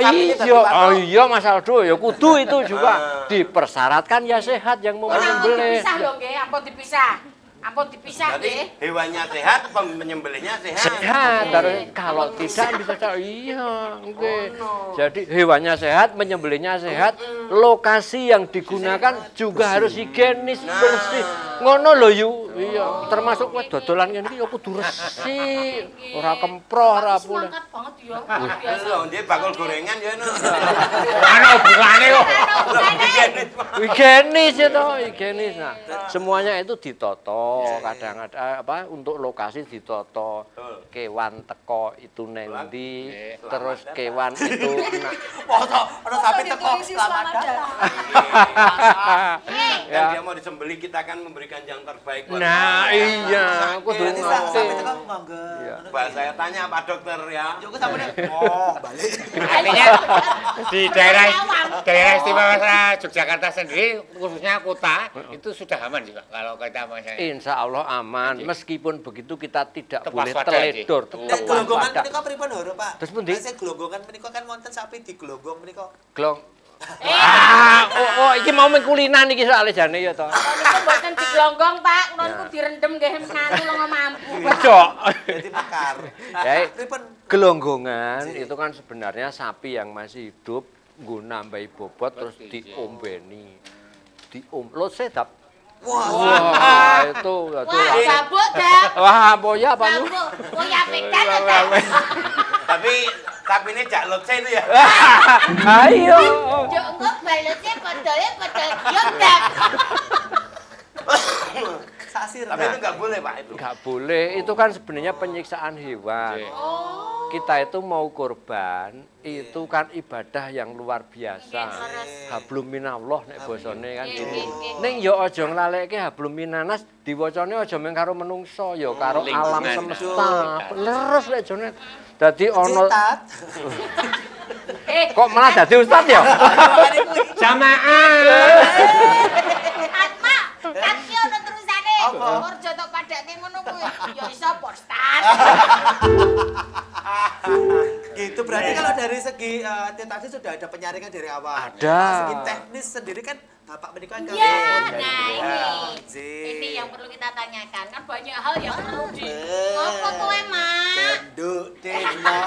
[SPEAKER 6] iya Mas Aldo ya kudu itu juga dipersyaratkan ya sehat yang mau menyembelih.
[SPEAKER 4] Dipisah lho nggih, ampun dipisah. Ampun dipisah nggih.
[SPEAKER 5] Hewannya sehat, penyembelihnya sehat.
[SPEAKER 6] Sehat, kalau tidak bisa iya nggih. Jadi hewannya sehat, menyembelihnya sehat, lokasi yang digunakan juga harus higienis, bersih. Ngono lho yu. Iya, termasuk kowe dodolan ngene iki ya kudu resik, ora kemproh, ora pule.
[SPEAKER 4] Semangat banget ya.
[SPEAKER 5] Biasa. Dia bakul gorengan ya no.
[SPEAKER 2] Ana hubungane kok.
[SPEAKER 6] Higienis itu, higienis. Nah, semuanya itu ditoto, kadang ada apa untuk lokasi ditoto. Kewan teko itu nendi, terus kewan itu
[SPEAKER 3] Ono sapi teko selamat datang.
[SPEAKER 5] Dan dia mau disembelih kita akan memberikan yang terbaik buat
[SPEAKER 6] Nah, iya, aku tuh
[SPEAKER 3] Nanti sampai tekan mangga.
[SPEAKER 5] Mbak saya tanya Pak Dokter ya.
[SPEAKER 3] Yo sampai balik.
[SPEAKER 2] Artinya di daerah istimewa Yogyakarta sendiri, khususnya kota, itu sudah aman juga kalau kita misalnya.
[SPEAKER 6] Insya Allah aman. Meskipun begitu kita tidak
[SPEAKER 2] Tetap
[SPEAKER 6] boleh
[SPEAKER 2] waspada,
[SPEAKER 6] teledor,
[SPEAKER 3] Nek
[SPEAKER 6] tetap
[SPEAKER 3] gelonggongan
[SPEAKER 6] waspada.
[SPEAKER 3] menika pripun lho, Pak?
[SPEAKER 6] Terus pundi?
[SPEAKER 3] Saya gelonggongan menika kan wonten sapi di gelonggong menika.
[SPEAKER 6] Glong. Iki mau mengkulinan iki soalnya jane ya to.
[SPEAKER 4] Niku mboten diglonggong, Pak. Kula niku direndem nggih menantu lengo mampu.
[SPEAKER 6] Wedok.
[SPEAKER 3] Jadi mekar.
[SPEAKER 6] Ya,
[SPEAKER 3] Pripun?
[SPEAKER 6] gelonggongan itu kan sebenarnya sapi yang masih hidup nggo nambahi bobot terus diombeni. Lo sedap. Wah, itu
[SPEAKER 4] Wah, sabuk dah.
[SPEAKER 6] Wah, boya apa lu?
[SPEAKER 4] Sabuk. Boya pekan
[SPEAKER 5] Tapi ini jak lotse itu ya.
[SPEAKER 6] Ayo.
[SPEAKER 4] Yo engko balesnya padahal yo dak.
[SPEAKER 3] Sasir.
[SPEAKER 5] Tapi itu nggak boleh Pak itu.
[SPEAKER 6] Nggak boleh, itu kan sebenarnya penyiksaan hewan. Kita itu mau kurban, itu kan ibadah yang luar biasa. Hablum minallah nek basane kan gitu. Ning ya aja nglaleke hablum minanas diwacane aja mung karo menungso, ya karo alam semesta. Leres lek jane. Dadi ana kok malah dadi ustaz ya?
[SPEAKER 2] Jamaah.
[SPEAKER 4] Atma, kan ki ono terusane. Kerja tok padake ngono kuwi. Ya iso postat.
[SPEAKER 3] Gitu berarti kalau dari segi tadi sudah ada penyaringan dari awal.
[SPEAKER 6] Ada.
[SPEAKER 3] Segi teknis sendiri kan Bapak menikah kan.
[SPEAKER 4] Ya, nah ini yang perlu kita tanyakan. Kan banyak hal yang perlu di ngopo kowe, Mas?
[SPEAKER 3] Genduk deno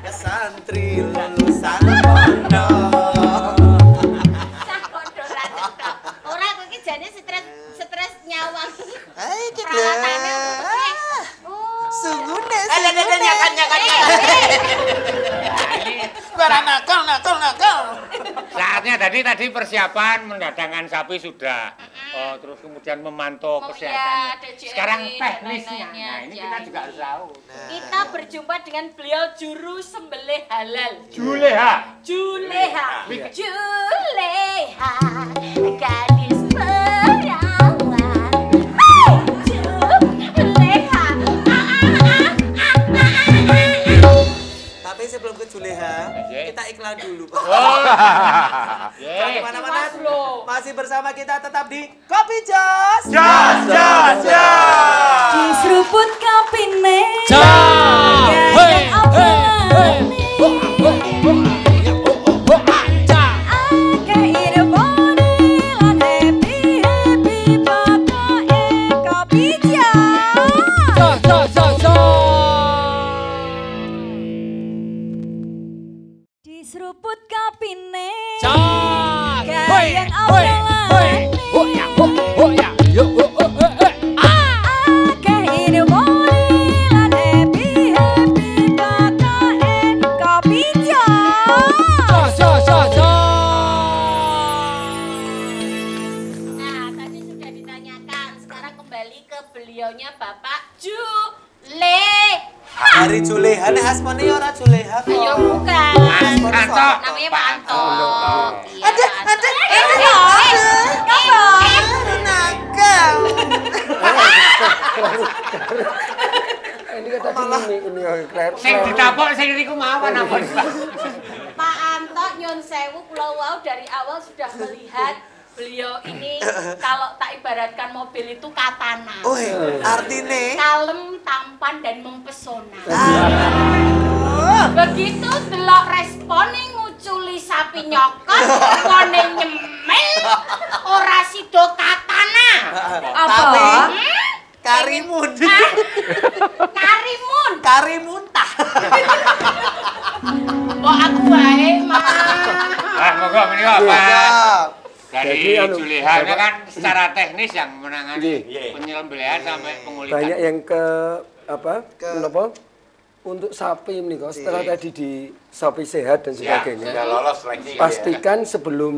[SPEAKER 3] santri lulusan pondok.
[SPEAKER 4] Cah pondok ra cetok. Ora kok iki jane stres nyawang.
[SPEAKER 3] Hai iki
[SPEAKER 4] Perawatane
[SPEAKER 3] sungguh deh.
[SPEAKER 5] Barang nakal.
[SPEAKER 2] Saatnya tadi persiapan mendatangkan sapi sudah. Oh, terus kemudian memantau kesehatannya. Sekarang teknisnya. Nah, ini kita juga harus tahu.
[SPEAKER 4] Kita berjumpa dengan beliau juru sembelih halal.
[SPEAKER 2] Juleha.
[SPEAKER 4] Juleha. Juleha. Gadis perawan. Juleha.
[SPEAKER 3] Tapi sebelum ke Juleha, kita iklan dulu, Pak.
[SPEAKER 2] Yeay.
[SPEAKER 3] Mana-mana masih bersama kita tetap di Kopi Jos.
[SPEAKER 1] Di seruput kopine. Seruput kapine gayang obrolan akeh irmoni lan happy pokoknya Kopi Jos.
[SPEAKER 4] Nah, tadi sudah ditanyakan. Sekarang kembali ke beliaunya Bapak Juleha.
[SPEAKER 3] Hari Juleha nek asmane ora Juleha kok.
[SPEAKER 4] Ya bukan.
[SPEAKER 2] Anto.
[SPEAKER 4] Namanya Pak Anto.
[SPEAKER 3] Ada. Nakal.
[SPEAKER 8] Ini kata ini klep.
[SPEAKER 2] Sing ditapok sing niku mau napa?
[SPEAKER 4] Pak Anto nyun sewu kula wau dari awal sudah melihat beliau ini kalau tak ibaratkan mobil itu katana.
[SPEAKER 3] Oh, artine
[SPEAKER 4] Kalem, tampan dan mempesona. Begitu delok respone nguculi sapi nyokot, kone nyemil, ora sido katana.
[SPEAKER 3] Tapi Karimun. Karimuntah.
[SPEAKER 4] Mbok aku wae, Mas.
[SPEAKER 2] Monggo menika Pak.
[SPEAKER 8] Jadi,
[SPEAKER 2] Dari Juleha ini kan secara teknis yang menangani
[SPEAKER 8] Iya.
[SPEAKER 2] penyembelihan sampai pengulitan.
[SPEAKER 8] Banyak yang kenapa? Untuk sapi menikah setelah tadi di sapi sehat dan sebagainya.
[SPEAKER 5] Sudah lolos seleksi.
[SPEAKER 8] Pastikan sebelum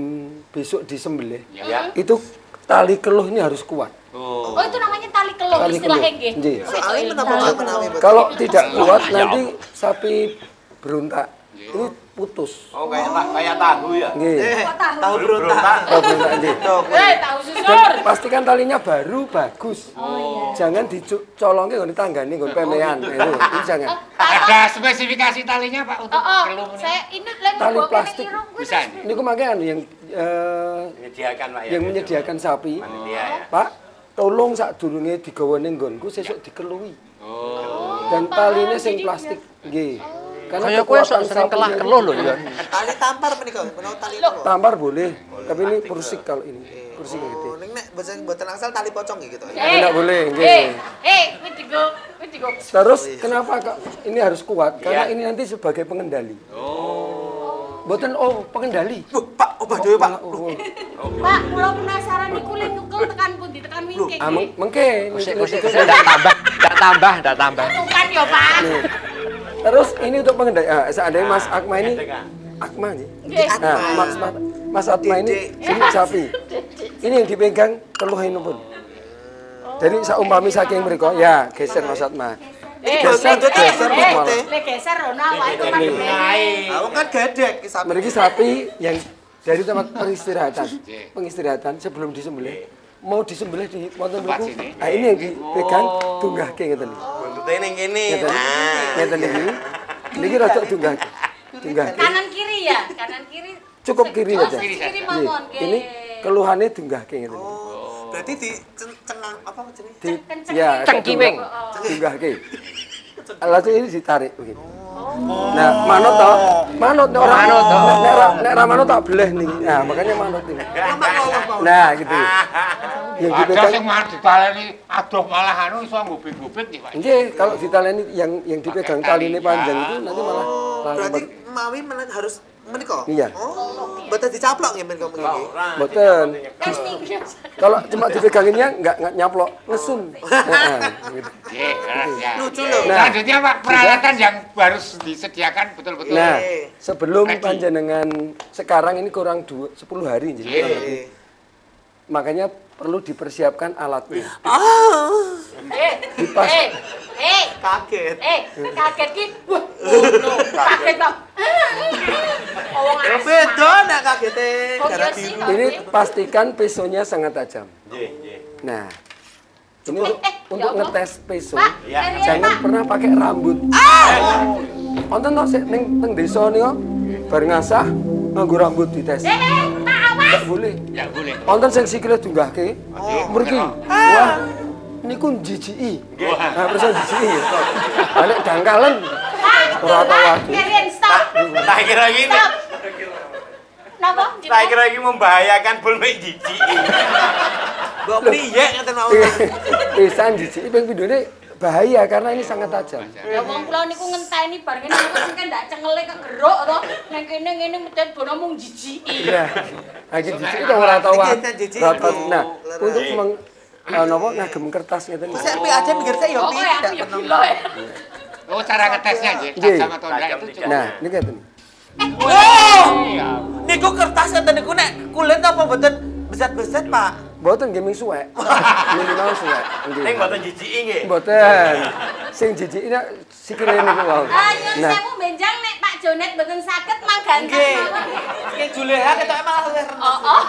[SPEAKER 8] besok disembelih
[SPEAKER 2] Ya.
[SPEAKER 8] itu tali keluh ini harus kuat.
[SPEAKER 4] Oh, itu namanya tali keluh
[SPEAKER 8] Tali
[SPEAKER 4] istilahnya
[SPEAKER 8] keluh.
[SPEAKER 4] nggih.
[SPEAKER 8] Nggih.
[SPEAKER 3] Soalnya menapa menawi
[SPEAKER 8] Kalau tidak kuat nanti sapi beruntak. Itu
[SPEAKER 3] putus.
[SPEAKER 5] Oh, kayak tahu ya.
[SPEAKER 3] Nggih.
[SPEAKER 5] Tahu berontak.
[SPEAKER 3] Tahu berontak nggih.
[SPEAKER 4] Tahu
[SPEAKER 3] Dan
[SPEAKER 4] susur.
[SPEAKER 3] pastikan talinya baru bagus. Jangan dicolongke nggon tanggane nggon pemean. Itu jangan.
[SPEAKER 2] Ada spesifikasi talinya Pak untuk kelum ini?
[SPEAKER 4] Saya ini lagi
[SPEAKER 3] Tali
[SPEAKER 4] bawa
[SPEAKER 3] plastik.
[SPEAKER 2] Bisa ini?
[SPEAKER 3] Niku makanya yang
[SPEAKER 5] Menyediakan Pak ya.
[SPEAKER 3] yang menyediakan sapi.
[SPEAKER 5] Panitia ya.
[SPEAKER 3] Pak, tolong sadurunge digawa ning nggonku sesuk dikeluwi. Dan taline sing plastik. Nggih. Karena
[SPEAKER 6] Kayak kowe
[SPEAKER 3] kekuatan
[SPEAKER 6] sering
[SPEAKER 3] sapi
[SPEAKER 6] kelah-keluh lho ya.
[SPEAKER 9] Tali tampar menika, menawa tali lho.
[SPEAKER 3] tampar boleh, tapi ini persik kalau ini. Persik gede.
[SPEAKER 9] Oh, ning nek mboten angsal tali pocong gitu.
[SPEAKER 3] Enggak boleh, nggih.
[SPEAKER 4] Wis digo.
[SPEAKER 3] Terus kenapa kok ini harus kuat? Karena ini nanti sebagai pengendali. Mboten pengendali.
[SPEAKER 9] Pak, obah dhewe, Pak.
[SPEAKER 4] Pak, kula penasaran niku lek nukel tekan pundi, tekan wingking.
[SPEAKER 3] Mengke.
[SPEAKER 6] Enggak tambah.
[SPEAKER 4] Tukan ya, Pak.
[SPEAKER 3] Terus ini untuk pengendali. Seandainya Mas Akma ini Akma nih. Nah, Mas Akma ini sini sapi. Ini yang dipegang keluhin pun. Jadi saumpami saking mereka, ya geser Mas Akma. Geser malah.
[SPEAKER 4] Lek geser rono awake itu kan
[SPEAKER 9] Aku kan gedek ki sapi.
[SPEAKER 3] Mereka sapi yang dari tempat pengistirahatan sebelum disembelih. Mau disembelih di wonten mriku. Nah, ini yang dipegang tunggahke ngeten iki.
[SPEAKER 5] Buntute ning kene.
[SPEAKER 3] Ngeten iki. Niki rada tunggahke. Tunggahke.
[SPEAKER 4] kanan kiri ya, kanan kiri.
[SPEAKER 3] Cukup kiri aja.
[SPEAKER 4] Kiri mawon.
[SPEAKER 3] Ini keluhannya tunggahke ngeten.
[SPEAKER 9] Berarti di cengang apa jenenge?
[SPEAKER 3] Ya,
[SPEAKER 6] Cengkiwing.
[SPEAKER 3] Tunggahke. Lalu ini ditarik begini. Nah, manut orang nek ra manut tak beleh nih. Nah, makanya manut ini. Nah, gitu. Yang
[SPEAKER 2] Ada
[SPEAKER 3] dipegang
[SPEAKER 2] sing malah ditaleni adoh malah anu iso ngubit-ngubit nih Pak.
[SPEAKER 3] nggih, kalau ditaleni yang dipegang taline panjang itu nanti malah
[SPEAKER 9] Berarti mawi harus menika.
[SPEAKER 3] Iya.
[SPEAKER 9] Oh, mboten dicaplok nggih menika mriki.
[SPEAKER 3] Mboten. Kalau cuma dipeganginnya enggak nyaplok, ngesun. Heeh, gitu.
[SPEAKER 9] Lucu loh.
[SPEAKER 2] Selanjutnya Pak, peralatan yang harus disediakan betul-betul.
[SPEAKER 3] Nah, sebelum panjenengan sekarang ini kurang 10 hari jadi kurang lebih. Makanya perlu dipersiapkan alatnya.
[SPEAKER 9] Kaget.
[SPEAKER 4] Kaget ki. Wah, ngono. Kaget kok.
[SPEAKER 9] Beda nek kagete darah
[SPEAKER 4] sih?
[SPEAKER 9] biru.
[SPEAKER 3] Ini pastikan pesonya sangat tajam. Nah, ini untuk ngetes peso, jangan pernah pakai rambut. Wonten to sik ning desa nika bareng ngasah nganggo rambut dites. Enggak boleh.
[SPEAKER 2] Ya boleh.
[SPEAKER 3] Wonten sing sikile dunggahke. Mriki. Wah, niku njijiki. Nah, peso njijiki. Balik dangkalen. Ora tau waduh.
[SPEAKER 4] Kalian stop.
[SPEAKER 5] Tak kira gini.
[SPEAKER 4] Stop. Napa?
[SPEAKER 5] Tak kira ini membahayakan bulmek jijik.
[SPEAKER 9] Mbok piye ngeten mau.
[SPEAKER 3] Pisan njijiki ping pindhone bahaya karena ini sangat tajam.
[SPEAKER 4] Ya wong kula niku ngenteni bar ngene niku sing ndak cengele kegeruk to. Nang kene ngene meten bono mung jijiki.
[SPEAKER 3] Iya. Lagi jijik itu ora tau waduh. Nah, untuk napa ngagem kertas ngeten.
[SPEAKER 9] Saya pi ada mikir saya yo
[SPEAKER 4] Oh,
[SPEAKER 9] piye.
[SPEAKER 4] aku ya gila.
[SPEAKER 2] Oh, cara ngetesnya nggih,
[SPEAKER 3] Nggih.
[SPEAKER 2] tajam atau enggak itu cukup.
[SPEAKER 3] Nah, ini ngeten.
[SPEAKER 2] Iya.
[SPEAKER 9] Niku kertas ngeten niku nek kulit apa mboten beset-beset, Pak?
[SPEAKER 3] Mboten nggih suwek. Minimal suwek.
[SPEAKER 5] Ning mboten jijiki nggih.
[SPEAKER 3] Mboten. Sing jijiki nek sikile niku wae.
[SPEAKER 4] Ayo
[SPEAKER 3] Nah,
[SPEAKER 4] sewu benjang nek Pak Jonet mboten saged manggantos
[SPEAKER 9] Nggih.
[SPEAKER 4] mawon.
[SPEAKER 9] Sing Juleha ketok malah luwih rendah.
[SPEAKER 4] Oh.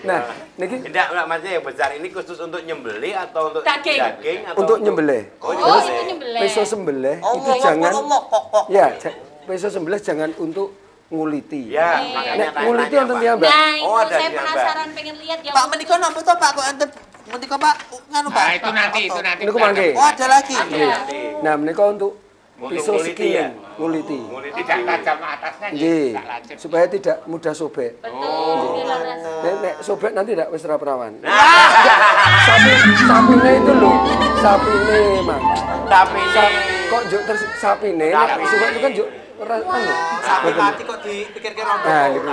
[SPEAKER 3] nah, niki
[SPEAKER 5] Tidak, maksudnya yang besar ini khusus untuk nyembelih atau untuk
[SPEAKER 4] Daging.
[SPEAKER 5] atau
[SPEAKER 3] untuk nyembelih.
[SPEAKER 4] Oh, itu nyembelih.
[SPEAKER 3] Peso sembelih
[SPEAKER 9] Oh,
[SPEAKER 3] itu jangan
[SPEAKER 9] kok.
[SPEAKER 3] ya, peso sembelih jangan untuk nguliti.
[SPEAKER 5] Ya, makanya
[SPEAKER 3] Nek nguliti wonten
[SPEAKER 5] Pak.
[SPEAKER 3] tiyang, Mbak.
[SPEAKER 4] Nah, itu
[SPEAKER 5] Oh, ada
[SPEAKER 4] saya
[SPEAKER 5] dia, Mbak.
[SPEAKER 4] penasaran pengen lihat ya.
[SPEAKER 9] Pak menika napa to, Pak? Kok enten menika, Pak? Nganu, Pak?
[SPEAKER 2] Nah, itu nanti.
[SPEAKER 3] Niku mangke.
[SPEAKER 9] Oh, ada lagi.
[SPEAKER 3] Nah, menika untuk pisau
[SPEAKER 5] nguliti ya?
[SPEAKER 3] skiling, nguliti.
[SPEAKER 2] Mulai tidak tajam atasnya
[SPEAKER 3] Nggih,
[SPEAKER 2] tidak lancip.
[SPEAKER 3] supaya tidak mudah sobek.
[SPEAKER 4] Betul, ini laras.
[SPEAKER 3] Nek sobek nanti tidak wis ra perawan. Sapine itu lho, sapine, Mang.
[SPEAKER 5] Tapi ini
[SPEAKER 3] Kok juk terus sapine, nek sobek itu kan juk ora anu.
[SPEAKER 9] Sapi mati kok dipikirke rondo.
[SPEAKER 3] Nah, niku.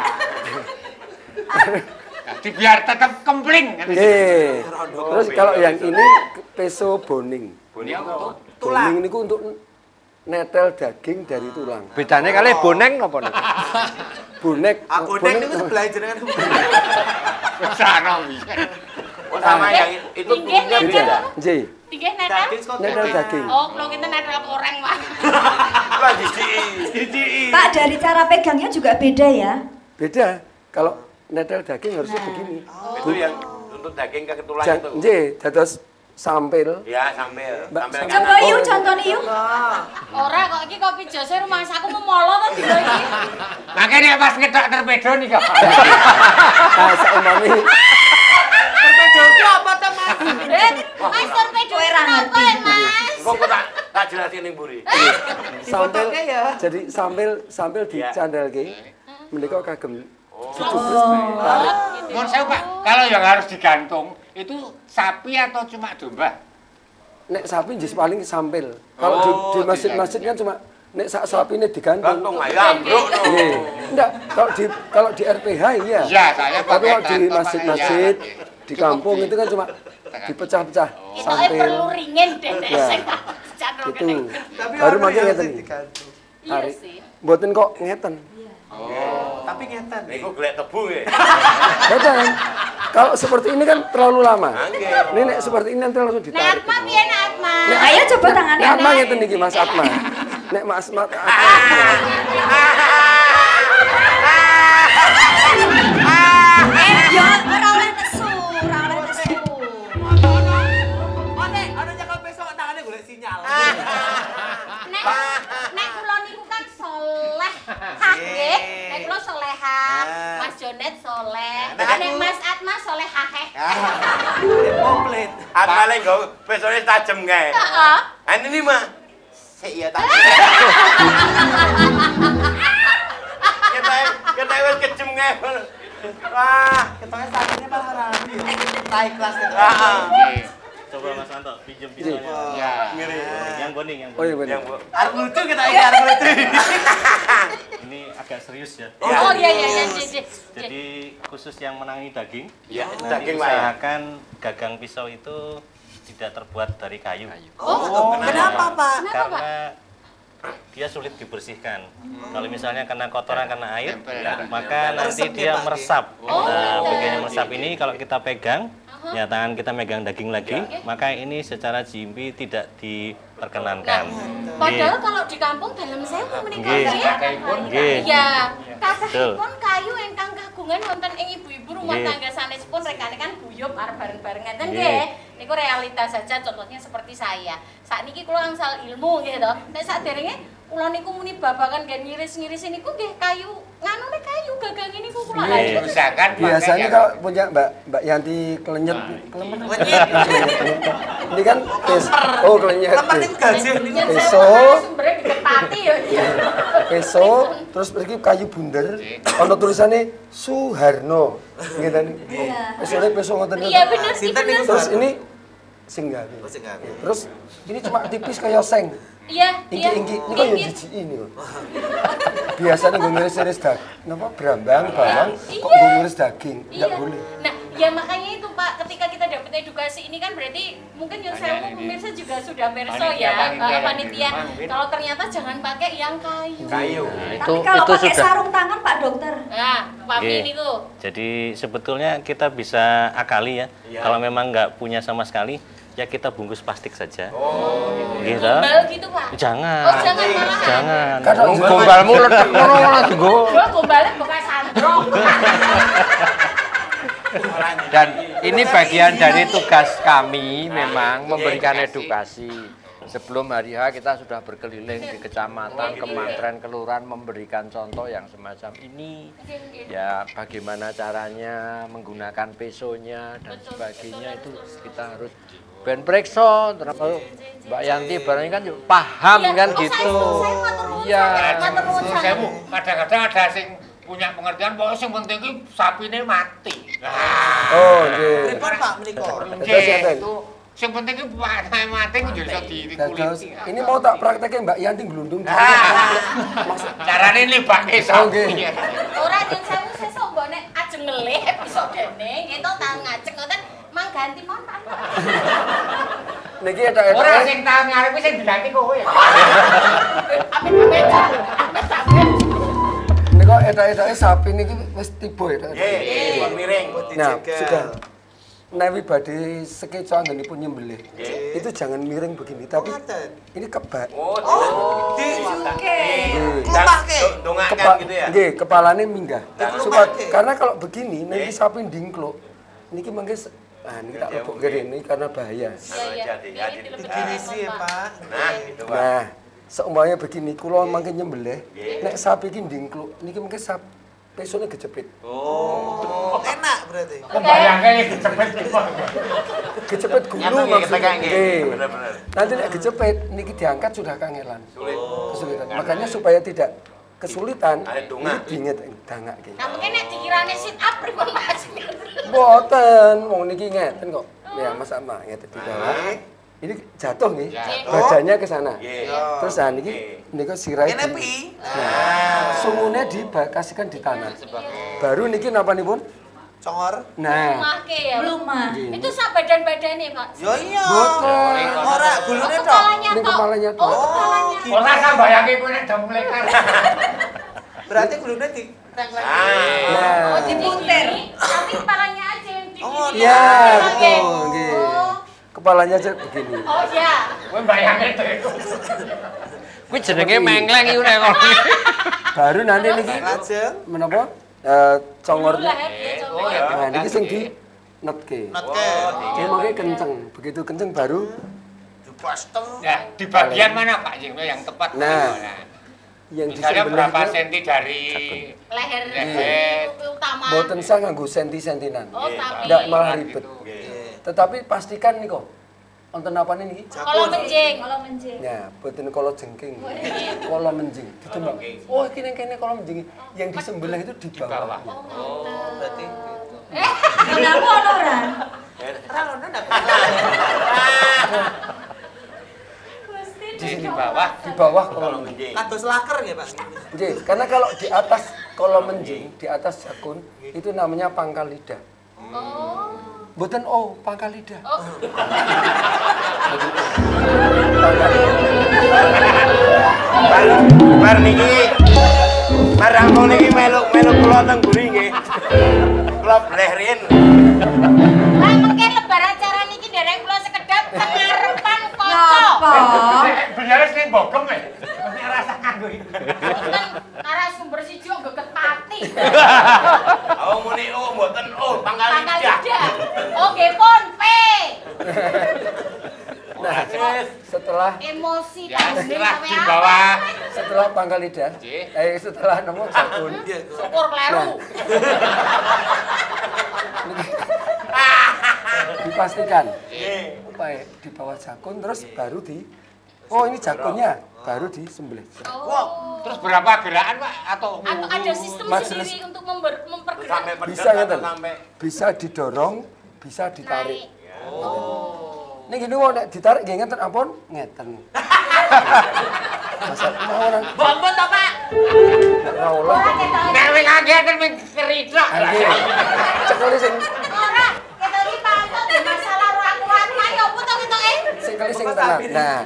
[SPEAKER 2] Jadi biar tetap kempling.
[SPEAKER 3] Nggih. Terus kalau yang ini peso boning. Boning niku untuk netel daging dari tulang.
[SPEAKER 6] Bedane kali boneng apa niku?
[SPEAKER 3] Bonek.
[SPEAKER 9] Aku nek niku sebelah jenengan.
[SPEAKER 2] Besar
[SPEAKER 5] sama yang itu punya
[SPEAKER 4] Pinggir,
[SPEAKER 5] beda.
[SPEAKER 3] Nggih.
[SPEAKER 4] Nggih netel.
[SPEAKER 3] Netel daging.
[SPEAKER 4] Oh, kula kinten netel koreng, Pak.
[SPEAKER 5] Lah jijiki.
[SPEAKER 1] Pak, dari cara pegangnya juga beda ya?
[SPEAKER 3] Beda. Kalau netel daging harusnya begini.
[SPEAKER 5] Itu yang untuk daging ketulan itu.
[SPEAKER 3] Nggih, dados sampil.
[SPEAKER 5] Ya, sambil. Sambil
[SPEAKER 1] Coba yuk, contohnya yuk.
[SPEAKER 4] Ora kok iki kopi jose rumah aku memolo to dina iki.
[SPEAKER 2] Makanya pas ngedok torpedo nih kok.
[SPEAKER 3] Ah, saumpami
[SPEAKER 9] Torpedo itu apa tuh Mas?
[SPEAKER 4] Mas torpedo
[SPEAKER 1] Ora ngerti.
[SPEAKER 4] Mas.
[SPEAKER 5] Kok tak jelasin ning mburi.
[SPEAKER 3] sampil.
[SPEAKER 9] Dipotoknya ya.
[SPEAKER 3] Jadi sampil dicandalke. Menika kagem
[SPEAKER 2] Mohon saya Pak, kalau yang harus digantung itu sapi atau cuma domba?
[SPEAKER 3] nek sapi jis paling sampil. Kalau di masjid-masjid kan cuma nek sapi ini digantung.
[SPEAKER 5] Gantung ayam, Bro.
[SPEAKER 3] Nggih. Enggak, kalau di RPH iya.
[SPEAKER 2] Iya, saya
[SPEAKER 3] Tapi
[SPEAKER 2] pakai
[SPEAKER 3] kalau di
[SPEAKER 2] kantong,
[SPEAKER 3] masjid-masjid,
[SPEAKER 2] Pak.
[SPEAKER 3] di kampung itu kan cuma dipecah-pecah
[SPEAKER 4] Itu
[SPEAKER 3] sampil.
[SPEAKER 4] perlu ringin deh
[SPEAKER 3] Ya.
[SPEAKER 4] sing
[SPEAKER 3] Gitu. Baru makin ngeten.
[SPEAKER 4] Iya sih.
[SPEAKER 3] Mboten kok ngeten.
[SPEAKER 9] Tapi ngeten.
[SPEAKER 5] Niku golek tebu nggih.
[SPEAKER 3] Ngeten. Kalau seperti ini kan terlalu lama.
[SPEAKER 5] Nggih.
[SPEAKER 3] Ini nek seperti ini nanti langsung
[SPEAKER 4] Nah,
[SPEAKER 3] ditarik.
[SPEAKER 4] Atma piye Nak Atma?
[SPEAKER 1] Ayo coba tangannya.
[SPEAKER 3] Nek Atma ngeten niki Mas Atma. Nek Mas Atma
[SPEAKER 1] Ya, ora oleh nesu, ora oleh nesu.
[SPEAKER 9] Ono nyekel besok tangannya golek sinyal.
[SPEAKER 4] Nek kula niku kan soleh. Hah nggih. Nek kula solehah, Mas Jonet soleh. Nek Mas Atma solehah.
[SPEAKER 9] Komplit.
[SPEAKER 5] Amale nggo besone tajem kae.
[SPEAKER 4] Heeh.
[SPEAKER 5] Ini mah. Sik ya tak. Kita wis kejem kae. Wah,
[SPEAKER 9] Ketoknya sakitnya malah rame. Naik kelas gitu.
[SPEAKER 5] heeh.
[SPEAKER 7] Coba Mas Anto, pinjem pisaunya.
[SPEAKER 2] Ya.
[SPEAKER 7] Yang boning, yang
[SPEAKER 3] Oh iya
[SPEAKER 7] boning.
[SPEAKER 5] Yang
[SPEAKER 3] benar.
[SPEAKER 9] Arep lucu kita ini arep lucu.
[SPEAKER 7] Ini agak serius ya.
[SPEAKER 4] Oh iya, Cik.
[SPEAKER 7] Jadi khusus yang menangi daging,
[SPEAKER 5] Ya,
[SPEAKER 7] nanti
[SPEAKER 5] daging Pak ya.
[SPEAKER 7] usahakan gagang pisau itu tidak terbuat dari kayu.
[SPEAKER 9] Oh, kenapa Pak?
[SPEAKER 7] Karena dia sulit dibersihkan. Kalau misalnya kena kotoran, kena air, maka nanti dia meresap. Nah, bagian yang meresap ini kalau kita pegang, ya tangan kita megang daging lagi, maka ini secara jimpi tidak diperkenankan.
[SPEAKER 4] Padahal kalau di kampung dalam sewu menika
[SPEAKER 7] Nggih.
[SPEAKER 4] nggih.
[SPEAKER 7] Nggih.
[SPEAKER 4] Ya,
[SPEAKER 7] Betul.
[SPEAKER 4] kathahipun kayu ingkang kagungan wonten ing ibu-ibu rumah
[SPEAKER 7] Nggih.
[SPEAKER 4] tangga sanesipun rekane kan guyub arep bareng-bareng ngeten nggih. Niku realitas saja, contohnya seperti saya. Sakniki kula angsal ilmu nggih to. Nek saderenge kula niku muni babakan nggih ngiris-ngiris niku nggih kayu nganune kayu gagang niku kula
[SPEAKER 7] Nggih.
[SPEAKER 2] Usahakan
[SPEAKER 3] Biasanya kalau punya Mbak Yanti kelenyet, ini kan kelenyet.
[SPEAKER 9] Lemar niku gaji.
[SPEAKER 3] Peso,
[SPEAKER 4] sumbernya dikepati ya.
[SPEAKER 3] peso, terus pergi kayu bunder, ono tulisannya Suharno, gitu. Pesone peso ngoten.
[SPEAKER 4] Iya bener sih
[SPEAKER 9] Sinten
[SPEAKER 4] bener.
[SPEAKER 9] niku?
[SPEAKER 3] Terus ini singgawi. Terus ini cuma tipis kayak seng.
[SPEAKER 4] Iya, iya.
[SPEAKER 3] Ingki ini kan yang jijik ini kok. Biasanya gue ngiris-ngiris daging, brambang, bawang, kok gue ngiris daging, nggak boleh.
[SPEAKER 4] Nah, ya makanya itu Pak, ketika kita dapat edukasi ini kan berarti mungkin yang saya pemirsa juga sudah perso ya, panitia. Kalau ternyata jangan pakai yang kayu.
[SPEAKER 5] Kayu.
[SPEAKER 1] Tapi kalau
[SPEAKER 6] itu
[SPEAKER 1] pakai
[SPEAKER 6] sudah.
[SPEAKER 1] sarung tangan Pak Dokter.
[SPEAKER 4] Nah, Pak
[SPEAKER 7] Oke.
[SPEAKER 4] ini tuh.
[SPEAKER 7] Jadi sebetulnya kita bisa akali ya. Kalau memang nggak punya sama sekali, ya kita bungkus plastik saja. Gitu.
[SPEAKER 4] Gombal gitu Pak.
[SPEAKER 7] Jangan.
[SPEAKER 4] Oh jangan malah.
[SPEAKER 7] Jangan.
[SPEAKER 2] gombalmu letek ngono langsung go.
[SPEAKER 4] Gua gombalnya bekas sandrong.
[SPEAKER 6] Dan ini bagian dari tugas kami memang memberikan edukasi. Sebelum hari H kita sudah berkeliling di kecamatan, kemantren, kelurahan memberikan contoh yang semacam ini. Ya bagaimana caranya menggunakan pesonya dan sebagainya itu kita harus ben prekso. Mbak Yanti barangnya kan juga paham kan gitu. Iya.
[SPEAKER 2] Saya kadang-kadang ada sing punya pengertian bahwa yang penting itu sapi ini mati.
[SPEAKER 3] Oh, nggih.
[SPEAKER 9] Pripun Pak menika?
[SPEAKER 2] Itu yang penting itu mati itu jadi iso
[SPEAKER 3] Dados,
[SPEAKER 2] dikuliti.
[SPEAKER 3] ini mau tak prakteknya Mbak Yanti glundung.
[SPEAKER 2] Carane libake sapi.
[SPEAKER 4] Ora yen sewu sesuk mbok nek ajeng ngelih bisa dene, gitu tangan ngajeng ngoten mang ganti mon Pak.
[SPEAKER 3] Niki edak-edak.
[SPEAKER 2] Ora sing tahun ngarep sing diganti kowe.
[SPEAKER 4] Amit-amit.
[SPEAKER 3] Nika edak-edake sapi niki wis tiba ya.
[SPEAKER 5] Nggih, miring.
[SPEAKER 3] Nah, sudah Newi badhe sekeca anggenipun nyembelih. Itu jangan miring begini, tapi ini kebak.
[SPEAKER 5] Dongakkan gitu ya.
[SPEAKER 3] Nggih, kepalane minggah. Karena kalau begini niki sapi ndingkluk. Niki mangke niki tak lebok kene karena bahaya.
[SPEAKER 9] Begini sih ya Pak.
[SPEAKER 5] Nah, gitu Pak.
[SPEAKER 3] Nah, seumpamanya begini kula mangke nyembelih, nek sapi iki ndingkluk, niki mangke pesone kejepit.
[SPEAKER 9] Oh, enak berarti.
[SPEAKER 2] Kebayangke kecepet iki.
[SPEAKER 3] Kejepit gulu maksudnya.
[SPEAKER 5] Bener-bener.
[SPEAKER 3] Nanti nek kejepit niki diangkat sudah kangelan. Kesulitan. Makanya supaya tidak kesulitan, diinget dangak iki.
[SPEAKER 4] Nah, mungkin nek dikirane sit up pripun Mas?
[SPEAKER 3] Mboten, wong niki ngeten kok. Ya Mas Ama ngeten di bawah. Ini jatuh nih, badannya ke sana. Terus niki niku sirai di. Nah, sungune dikasihkan di tanah. Baru niki napanipun?
[SPEAKER 9] Congor.
[SPEAKER 3] Nah.
[SPEAKER 4] Make ya. Belumah. Itu sak badan-badane, Pak.
[SPEAKER 9] Yo iya.
[SPEAKER 3] Boten.
[SPEAKER 9] Ora gulune tok.
[SPEAKER 4] Kepalanya
[SPEAKER 3] Ini
[SPEAKER 4] tok.
[SPEAKER 3] kepalanya tok.
[SPEAKER 4] Oh, kepalanya.
[SPEAKER 2] Ora sambayangke kowe nek dom lekar.
[SPEAKER 9] Berarti gulune di
[SPEAKER 3] Nah.
[SPEAKER 4] Oh, diputer. Tapi kepalanya aja yang
[SPEAKER 9] Oh,
[SPEAKER 3] iya, betul, nggih. Kepalanya aja begini.
[SPEAKER 4] Oh, iya.
[SPEAKER 2] Kowe bayangke itu.
[SPEAKER 6] Kuwi jenenge mengleng iku nek.
[SPEAKER 3] Baru nanti niki
[SPEAKER 9] lajeng
[SPEAKER 3] menapa? Congor.
[SPEAKER 4] Dulu lah, ya, congor.
[SPEAKER 3] Nah, niki sing di netke.
[SPEAKER 9] notke.
[SPEAKER 3] Dia makanya kenceng. Begitu kenceng baru
[SPEAKER 9] Dipastem.
[SPEAKER 2] Ya, di bagian mana Pak Jeng yang tepat?
[SPEAKER 3] Nah. yang
[SPEAKER 2] Misalnya
[SPEAKER 3] disembelih
[SPEAKER 2] berapa
[SPEAKER 3] itu
[SPEAKER 2] senti dari
[SPEAKER 4] Leher
[SPEAKER 2] leher.
[SPEAKER 4] itu utama.
[SPEAKER 3] boten saya nganggo senti-sentinan.
[SPEAKER 4] Oh, tapi
[SPEAKER 3] Ndak malah ribet. Tetapi pastikan nih kok. Wonten apane niki?
[SPEAKER 4] kalau menjing.
[SPEAKER 3] Ya, boten kala jengking. Kala menjing. Ditimbang. Oh, iki ning kene kala menjing. Yang disembelih itu di bawah.
[SPEAKER 9] Berarti
[SPEAKER 1] Kenapa ono ora?
[SPEAKER 9] ora ngono ndak.
[SPEAKER 2] Di sini bawah.
[SPEAKER 3] Di bawah kala menjing.
[SPEAKER 9] Kados laker ya, Pak.
[SPEAKER 3] Nggih, karena kalau di atas kala menjing, di atas jakun itu namanya pangkal lidah.
[SPEAKER 4] Oh.
[SPEAKER 3] Boten pangkal lidah.
[SPEAKER 4] Oh.
[SPEAKER 5] Bar niki marang niki melu kula teng buri nggih. Kula blehrin.
[SPEAKER 4] Lah mengke lebar acara niki nderek kula sekedap pengarepan kaca.
[SPEAKER 2] Beneran sing bogem ya. Mesti rasa kanggo iki.
[SPEAKER 4] Mboten narasumber siji kok geget pati.
[SPEAKER 5] Oh muni mboten pangkal
[SPEAKER 4] Pangkal
[SPEAKER 5] lidah.
[SPEAKER 4] lidah. Oh nggih pun P.
[SPEAKER 3] Nah, setelah
[SPEAKER 4] Emosi
[SPEAKER 2] Ya,
[SPEAKER 4] tanggane
[SPEAKER 2] setelah
[SPEAKER 4] sampe
[SPEAKER 2] di
[SPEAKER 4] apa?
[SPEAKER 2] bawah.
[SPEAKER 3] setelah pangkal lidah, setelah nemu jakun.
[SPEAKER 4] Syukur kleru.
[SPEAKER 3] Dipastikan supaya di bawah jakun terus baru ini jakunnya baru disembelih.
[SPEAKER 4] Oh.
[SPEAKER 2] Terus berapa gerakan Pak atau
[SPEAKER 4] Atau ada sistem
[SPEAKER 3] Majelis.
[SPEAKER 4] sendiri untuk mempergerak.
[SPEAKER 3] Bisa ngeten. Bisa didorong, bisa ditarik. Nek gini wong nek ditarik nggih ngeten ampun ngeten. Masa mau nang
[SPEAKER 4] Bombot to, Pak?
[SPEAKER 3] ora oleh.
[SPEAKER 2] nek wing ngeten wing keridok.
[SPEAKER 3] Nggih. Cekeli sing
[SPEAKER 4] Ora, kita iki pantau di masalah ruang-ruang ayo putuk-putuke.
[SPEAKER 3] sekali sing tenang. Nah,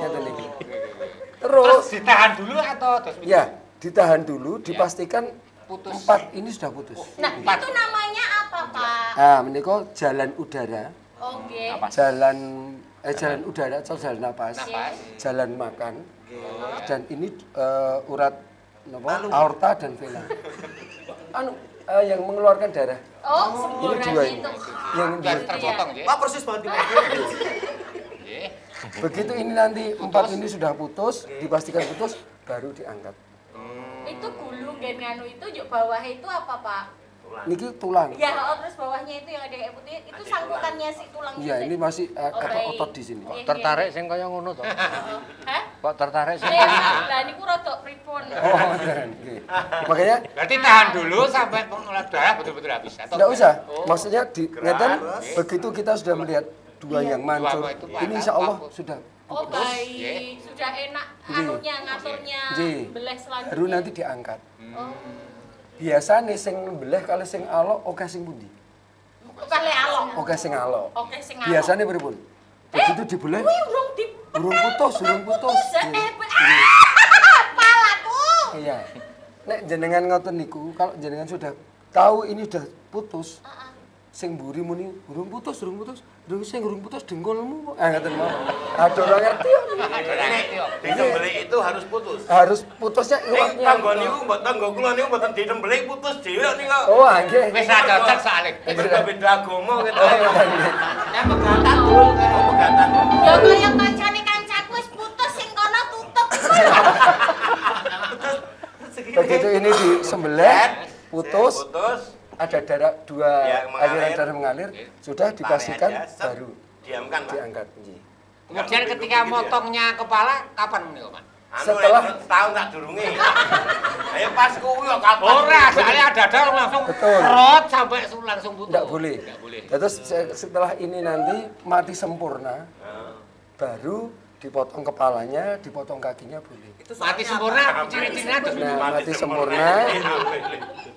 [SPEAKER 3] ngeten iki.
[SPEAKER 2] Terus
[SPEAKER 3] Terus
[SPEAKER 2] ditahan dulu atau terus
[SPEAKER 3] ya, ditahan dulu, dipastikan
[SPEAKER 2] putus.
[SPEAKER 3] 4 ini sudah putus.
[SPEAKER 4] Nah, itu namanya apa, Pak?
[SPEAKER 3] Nah, menika jalan udara,
[SPEAKER 4] Oke.
[SPEAKER 3] jalan udara atau jalan napas,
[SPEAKER 2] Napas.
[SPEAKER 3] jalan makan, dan ini urat aorta dan vena. Yang mengeluarkan darah.
[SPEAKER 4] Oh,
[SPEAKER 3] Ini
[SPEAKER 4] semburan
[SPEAKER 3] dua ini.
[SPEAKER 4] itu.
[SPEAKER 3] Yang
[SPEAKER 2] Dan terpotong ya.
[SPEAKER 9] Pak persis banget di
[SPEAKER 2] Nggih.
[SPEAKER 3] begitu ini nanti 4 ini sudah putus, dipastikan putus, baru diangkat.
[SPEAKER 4] Itu gulung gen nganu itu yuk bawah itu apa, Pak?
[SPEAKER 3] Niki tulang.
[SPEAKER 4] Ya, terus bawahnya itu yang ada kayak putih itu sangkutannya si tulangnya.
[SPEAKER 3] Iya, ini masih kata
[SPEAKER 4] baik.
[SPEAKER 3] otot di sini.
[SPEAKER 4] Iya,
[SPEAKER 6] Tertarik sing kaya ngono to.
[SPEAKER 4] Hah?
[SPEAKER 6] Kok tertarik sing
[SPEAKER 4] Lah niku rada pripun.
[SPEAKER 3] Oh, oke. Makanya
[SPEAKER 2] Berarti tahan dulu sampai pengelola darah betul-betul habis atau
[SPEAKER 3] enggak usah. Maksudnya di ngeten begitu kita sudah melihat dua yang mancur,
[SPEAKER 2] Dua itu
[SPEAKER 3] ini insya Allah sudah.
[SPEAKER 4] Oh, baik. Sudah enak anunya ngaturnya
[SPEAKER 3] Nggih.
[SPEAKER 4] belah selanjutnya.
[SPEAKER 3] Baru nanti diangkat.
[SPEAKER 4] Oh.
[SPEAKER 3] Biasanya sing beleh kali sing alok oke sing pundi?
[SPEAKER 4] Kali alok.
[SPEAKER 3] Oke sing alok.
[SPEAKER 4] Oke sing alok.
[SPEAKER 3] Biasanya pripun? Begitu dibelah
[SPEAKER 4] Kuwi urung di
[SPEAKER 3] urung putus.
[SPEAKER 4] palaku.
[SPEAKER 3] Iya. Nek jenengan ngoten niku, kalau jenengan sudah tahu ini sudah putus,
[SPEAKER 8] sing mburi muni urung putus. Lho sing urung putus dengkulmu. Ngoten mau. Aduh ora ngerti.
[SPEAKER 5] Disembelih itu harus putus.
[SPEAKER 8] Harus putusnya
[SPEAKER 5] Tangga niku mbok tangga kula niku mboten disembelih putus dhewe niku.
[SPEAKER 8] Oh, nggih.
[SPEAKER 2] Wis ra cocok soalé.
[SPEAKER 5] Beda agama gitu.
[SPEAKER 9] Ya pegatan dulu.
[SPEAKER 5] Pegatan.
[SPEAKER 4] Ya kaya kancane kancaku wis putus sing kono tutup.
[SPEAKER 8] Begitu ini disembelih, putus. Ada darah
[SPEAKER 5] Ya,
[SPEAKER 8] aliran darah mengalir, sudah dipastikan
[SPEAKER 5] Tarik aja,
[SPEAKER 8] baru
[SPEAKER 5] diamkan, Pak.
[SPEAKER 8] diangkat. Nggih.
[SPEAKER 2] Kemudian ketika motongnya kepala kapan menika, Pak?
[SPEAKER 8] Setelah
[SPEAKER 5] setahun tak durunge. Ayo pas kuwi kok kapan.
[SPEAKER 2] Ora, soalnya ada langsung
[SPEAKER 8] Betul.
[SPEAKER 2] rot sampai langsung putus.
[SPEAKER 8] Enggak boleh. Terus setelah ini nanti mati sempurna, baru dipotong kepalanya, dipotong kakinya boleh.
[SPEAKER 2] Mati sempurna, ciri-cirinya ada.
[SPEAKER 8] Nah, mati sempurna,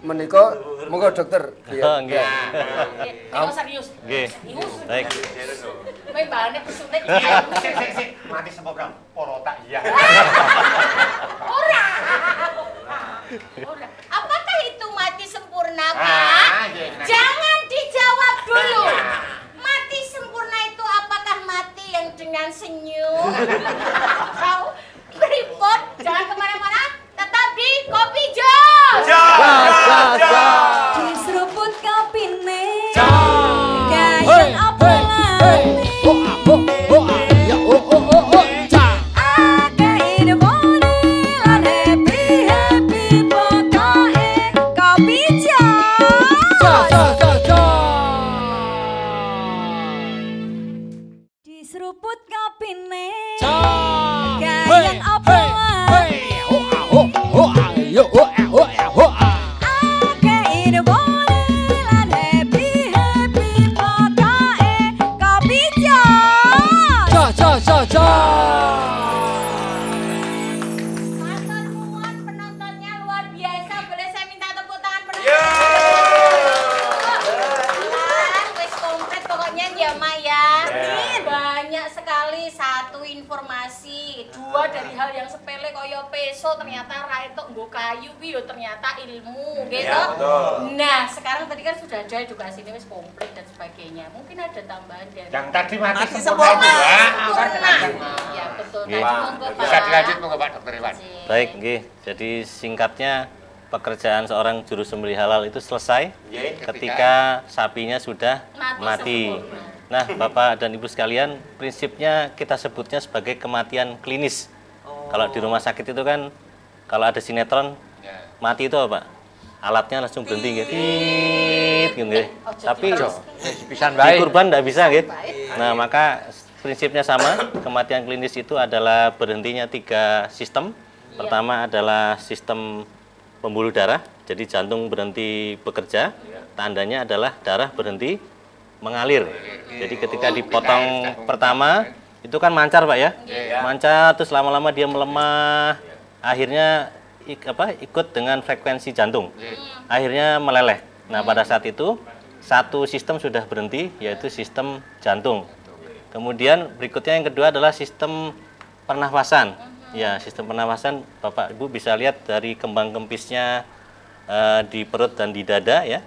[SPEAKER 8] menika monggo dokter.
[SPEAKER 7] Oh, nggih.
[SPEAKER 4] Nek serius.
[SPEAKER 7] Nggih. Baik.
[SPEAKER 4] Kowe mbane pesuntik.
[SPEAKER 2] Sik. Mati sempurna, porota iya.
[SPEAKER 4] Ora. Apakah itu mati sempurna, Pak?
[SPEAKER 2] Nggih.
[SPEAKER 4] Jangan dijawab dulu. Mati sempurna itu apakah mati yang dengan senyum? Kau beripot, jangan kemana-mana. Tetap di Kopi Jos.
[SPEAKER 1] Di seruput kopine. Gayeng apa lali. Akeh infone lan happy pokoke Kopi Jos. Di seruput kopine. Gayeng apa lali. Akeh infone lan happy pokoke Kopi Jos.
[SPEAKER 4] Matur nuwun penontonnya luar biasa. Boleh saya minta tepuk tangan penonton? Wis komplit pokoknya ya, Mak ya. Banyak sekali, satu informasi, dua dari hal yang sepele kaya peso ternyata ra entuk nggo kayu kuwi yo ternyata ilmu gitu. Nah, sekarang tadi kan sudah ada edukasinya wis komplit dan sebagainya. Mungkin ada tambahan dari
[SPEAKER 2] Yang tadi mati
[SPEAKER 9] Mati
[SPEAKER 2] sempurna
[SPEAKER 9] sempurna.
[SPEAKER 2] juga.
[SPEAKER 4] sempurna. Ya, betul. Tadi
[SPEAKER 7] Nggih.
[SPEAKER 4] monggo Pak.
[SPEAKER 2] Bisa dilanjut monggo Pak Dokter Iwan.
[SPEAKER 7] Baik, nggih. Jadi singkatnya pekerjaan seorang juru sembelih halal itu selesai ketika sapinya sudah mati. Nah, Bapak dan Ibu sekalian, prinsipnya kita sebutnya sebagai kematian klinis. Kalau di rumah sakit itu kan kalau ada sinetron mati itu apa, Pak? Alatnya langsung berhenti gitu. Gitu nggih. Tapi
[SPEAKER 2] Pisan
[SPEAKER 7] di kurban enggak bisa gitu. Nah, maka prinsipnya sama. Kematian klinis itu adalah berhentinya 3 sistem. Pertama adalah sistem pembuluh darah. Jadi jantung berhenti bekerja. Tandanya adalah darah berhenti mengalir. Jadi ketika dipotong pertama itu kan mancar, Pak ya. Mancar terus lama-lama dia melemah. Akhirnya ikut dengan frekuensi jantung. Akhirnya meleleh. Nah, pada saat itu satu sistem sudah berhenti, yaitu sistem jantung. Kemudian berikutnya yang kedua adalah sistem pernafasan. Ya, sistem pernafasan Bapak Ibu bisa lihat dari kembang kempisnya di perut dan di dada ya.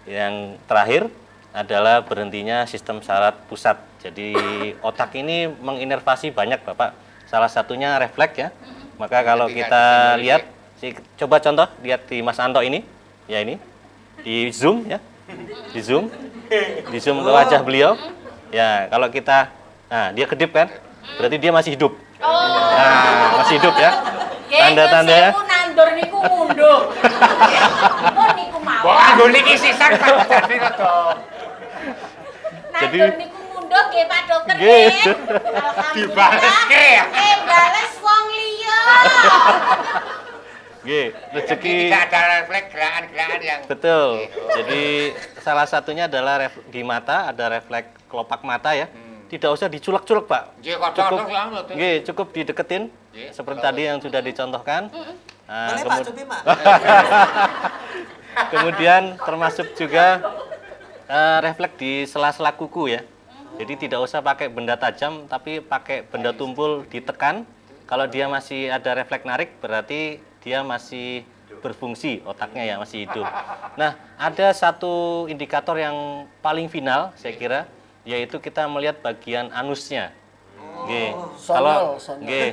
[SPEAKER 7] Yang terakhir adalah berhentinya sistem saraf pusat. Jadi otak ini menginervasi banyak, Bapak. Salah satunya refleks ya. Maka kalau kita lihat, coba contoh lihat di Mas Anto ini, ya ini, di zoom ya, di zoom ke wajah beliau. Ya, kalau kita, nah dia kedip kan, berarti dia masih hidup. Nah, masih hidup ya. Tanda-tandanya.
[SPEAKER 4] Nandur niku mundur. Oh niku mawon.
[SPEAKER 2] Kok anggo niki sisan Pak Dadi to.
[SPEAKER 4] Nandur niku mundur nggih Pak Dokter
[SPEAKER 7] Nggih.
[SPEAKER 4] nggih. Alhamdulillah.
[SPEAKER 2] Dibaleske ya?
[SPEAKER 4] Bales wong liya.
[SPEAKER 7] Nggih, rezeki.
[SPEAKER 2] Tidak ada refleks gerakan-gerakan yang
[SPEAKER 7] Betul. Jadi salah satunya adalah di mata ada refleks kelopak mata ya. Tidak usah diculek-culek, Pak.
[SPEAKER 2] Nggih,
[SPEAKER 7] Cukup,
[SPEAKER 2] kadang-kadang lho.
[SPEAKER 7] nggih, cukup dideketin seperti tadi yang sudah dicontohkan. Nah,
[SPEAKER 9] Boleh Pak, coba Pak.
[SPEAKER 7] kemudian termasuk juga refleks di sela-sela kuku ya. Jadi tidak usah pakai benda tajam, tapi pakai benda tumpul ditekan. Kalau dia masih ada refleks narik, berarti dia masih berfungsi, otaknya ya masih hidup. Nah, ada satu indikator yang paling final saya kira, yaitu kita melihat bagian anusnya. Nggih. Kalau nggih.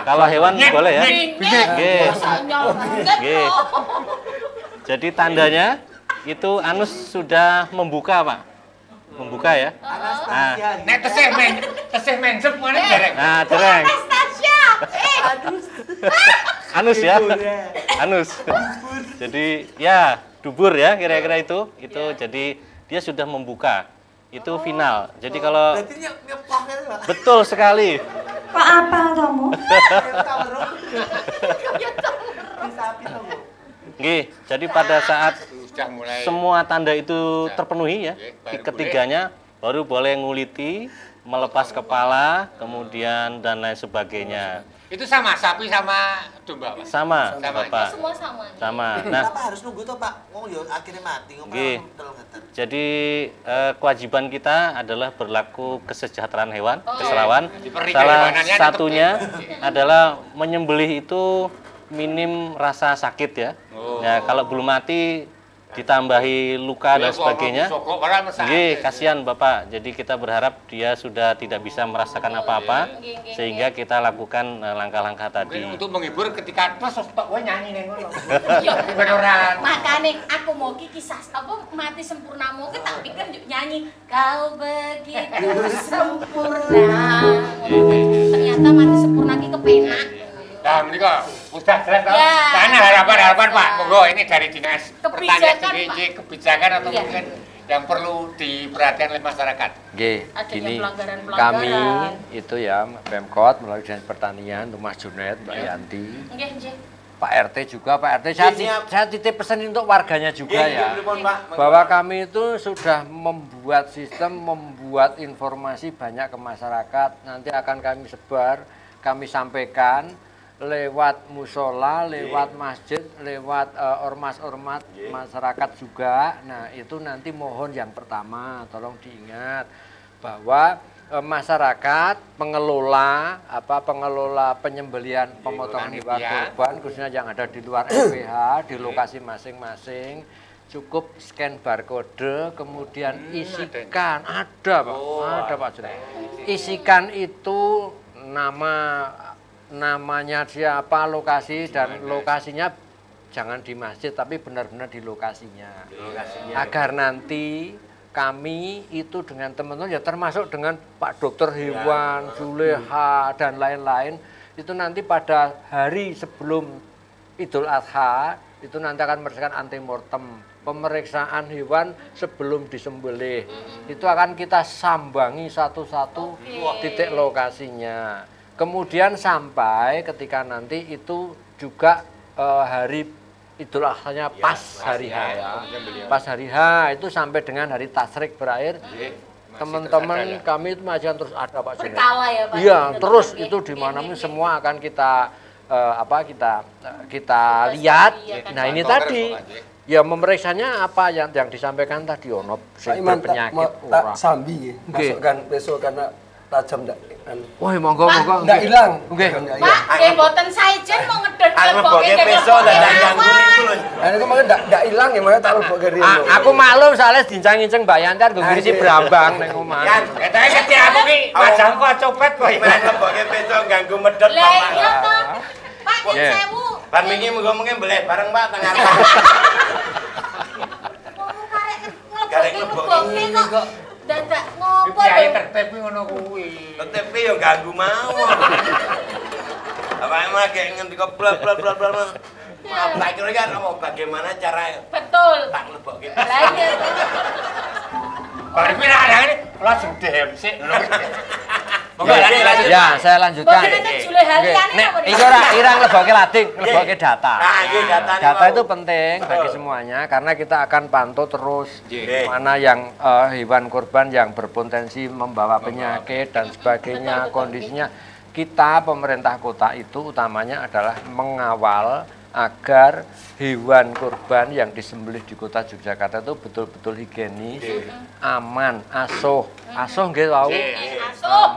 [SPEAKER 7] Kalau hewan boleh ya. Nggih. Nggih. Jadi tandanya itu anus sudah membuka, Pak. Membuka ya. Nah,
[SPEAKER 2] nek tesih mencep mana dereng.
[SPEAKER 7] Nah, dereng. Anus ya. Anus. Jadi ya dubur ya kira-kira itu. Jadi dia sudah membuka. Itu final. Jadi kalau betul sekali.
[SPEAKER 1] Pak apal kamu?
[SPEAKER 7] Nggih, jadi pada saat
[SPEAKER 2] Sudah mulai
[SPEAKER 7] semua tanda itu terpenuhi ya, ketiganya baru boleh nguliti, melepas kepala, kemudian dan lain sebagainya.
[SPEAKER 2] itu sama sapi sama domba, Pak.
[SPEAKER 7] Sama,
[SPEAKER 2] Sama.
[SPEAKER 7] Bapak.
[SPEAKER 4] Semua sama.
[SPEAKER 7] Sama. Nah,
[SPEAKER 9] Kenapa harus nunggu tuh Pak? Wong yo akhirnya mati kok
[SPEAKER 7] Nggih. Jadi kewajiban kita adalah berlaku kesejahteraan hewan, keserawan. Salah satunya adalah menyembelih itu minim rasa sakit ya. Nah, kalau belum mati ditambahi luka dan sebagainya. Nggih, kasihan Bapak. Jadi kita berharap dia sudah tidak bisa merasakan apa-apa sehingga kita lakukan langkah-langkah tadi.
[SPEAKER 2] Untuk menghibur ketika terus tok kowe nyanyi ning ngono.
[SPEAKER 4] Makane aku mau kisah apa mati sempurna mau tak pikir nyanyi kau begitu sempurna. Ternyata mati sempurna ki kepenak.
[SPEAKER 2] Nah, menika sudah jelas toh.
[SPEAKER 4] Ya.
[SPEAKER 2] Karena harapan-harapan Pak, monggo ini dari Dinas
[SPEAKER 4] Kebijakan,
[SPEAKER 2] Pertanian
[SPEAKER 4] Pak.
[SPEAKER 2] kebijakan atau
[SPEAKER 4] Iya.
[SPEAKER 2] mungkin yang perlu diperhatikan oleh masyarakat.
[SPEAKER 6] Nggih,
[SPEAKER 4] Adanya
[SPEAKER 6] gini
[SPEAKER 4] pelanggaran-pelanggaran.
[SPEAKER 6] kami itu ya Pemkot melalui Dinas Pertanian, Mas Junet, Mbak Yanti,
[SPEAKER 4] Nggih, nggih.
[SPEAKER 6] Pak RT juga, Pak RT saya titip pesan untuk warganya juga ya.
[SPEAKER 5] Pak.
[SPEAKER 6] Bahwa kami itu sudah membuat sistem, membuat informasi banyak ke masyarakat, nanti akan kami sebar, kami sampaikan lewat musola, lewat masjid, lewat ormas-ormas masyarakat juga. Nah, itu nanti mohon yang pertama tolong diingat bahwa masyarakat pengelola penyembelihan pemotongan hewan kurban khususnya yang ada di luar LPH di lokasi masing-masing cukup scan barcode kemudian isikan ada Pak Junet. Isikan itu namanya siapa, lokasi dan lokasinya jangan di masjid tapi benar-benar di lokasinya. Agar nanti kami itu dengan teman-teman ya termasuk dengan Pak Dokter Hewan, Juleha dan lain-lain itu nanti pada hari sebelum Idul Adha itu nanti akan merasakan antemortem, pemeriksaan hewan sebelum disembelih. Itu akan kita sambangi satu-satu titik lokasinya. Kemudian sampai ketika nanti itu juga hari Idul Adha-nya pas hari H ya. Pas hari H itu sampai dengan hari Tasyrik berakhir. Teman-teman kami itu masih terus ada Pak Junet.
[SPEAKER 4] Berkala ya Pak.
[SPEAKER 6] Iya, terus itu di mana-mana semua akan kita kita lihat. Nah, ini tadi ya memeriksanya apa yang disampaikan tadi ono penyakit
[SPEAKER 8] tak sambi masukkan besok karena tajam ndak.
[SPEAKER 6] Wah, monggo.
[SPEAKER 8] Ndak hilang.
[SPEAKER 6] Nggih.
[SPEAKER 4] Pak, nggih mboten saejen mau ngedon
[SPEAKER 5] Leboke peso dan ganggu niku lho.
[SPEAKER 8] Nah, itu makanya ndak hilang ya, makanya tak lebokke riyen.
[SPEAKER 6] Aku maklum soalnya dincang-inceng Mbak Yanti nggo ngisi brambang ning omah.
[SPEAKER 2] Ketoke ketika aku ki wajahku copet kok.
[SPEAKER 5] Leboke peso ganggu medhot
[SPEAKER 4] Lah
[SPEAKER 5] Pak.
[SPEAKER 4] iya toh. Pak nyun sewu.
[SPEAKER 5] Ban wingi muga-muga beleh bareng Pak tengah.
[SPEAKER 4] Karek ngeboke kok. Dadak ngopo
[SPEAKER 2] Kiai
[SPEAKER 4] lho.
[SPEAKER 2] tertib ngono kuwi.
[SPEAKER 5] Tetep yo ganggu mau. Apa emang kayak ngendika blak. Tak kira kan mau bagaimana cara
[SPEAKER 4] Betul.
[SPEAKER 5] tak lebokke.
[SPEAKER 4] Lah iya.
[SPEAKER 2] Baru kuwi ada ini langsung sik. Monggo lanjut.
[SPEAKER 6] Ya, saya lanjutkan.
[SPEAKER 4] Mboten enten jule hariane
[SPEAKER 6] Nek
[SPEAKER 4] apa
[SPEAKER 6] iki ora irang leboke lading, leboke data.
[SPEAKER 5] Nah, iki datane.
[SPEAKER 6] Data itu penting bagi semuanya karena kita akan pantau terus mana yang hewan kurban yang berpotensi membawa penyakit dan sebagainya kondisinya. Kita pemerintah kota itu utamanya adalah mengawal agar hewan kurban yang disembelih di kota Yogyakarta itu betul-betul higienis, aman, asuh nggih wau.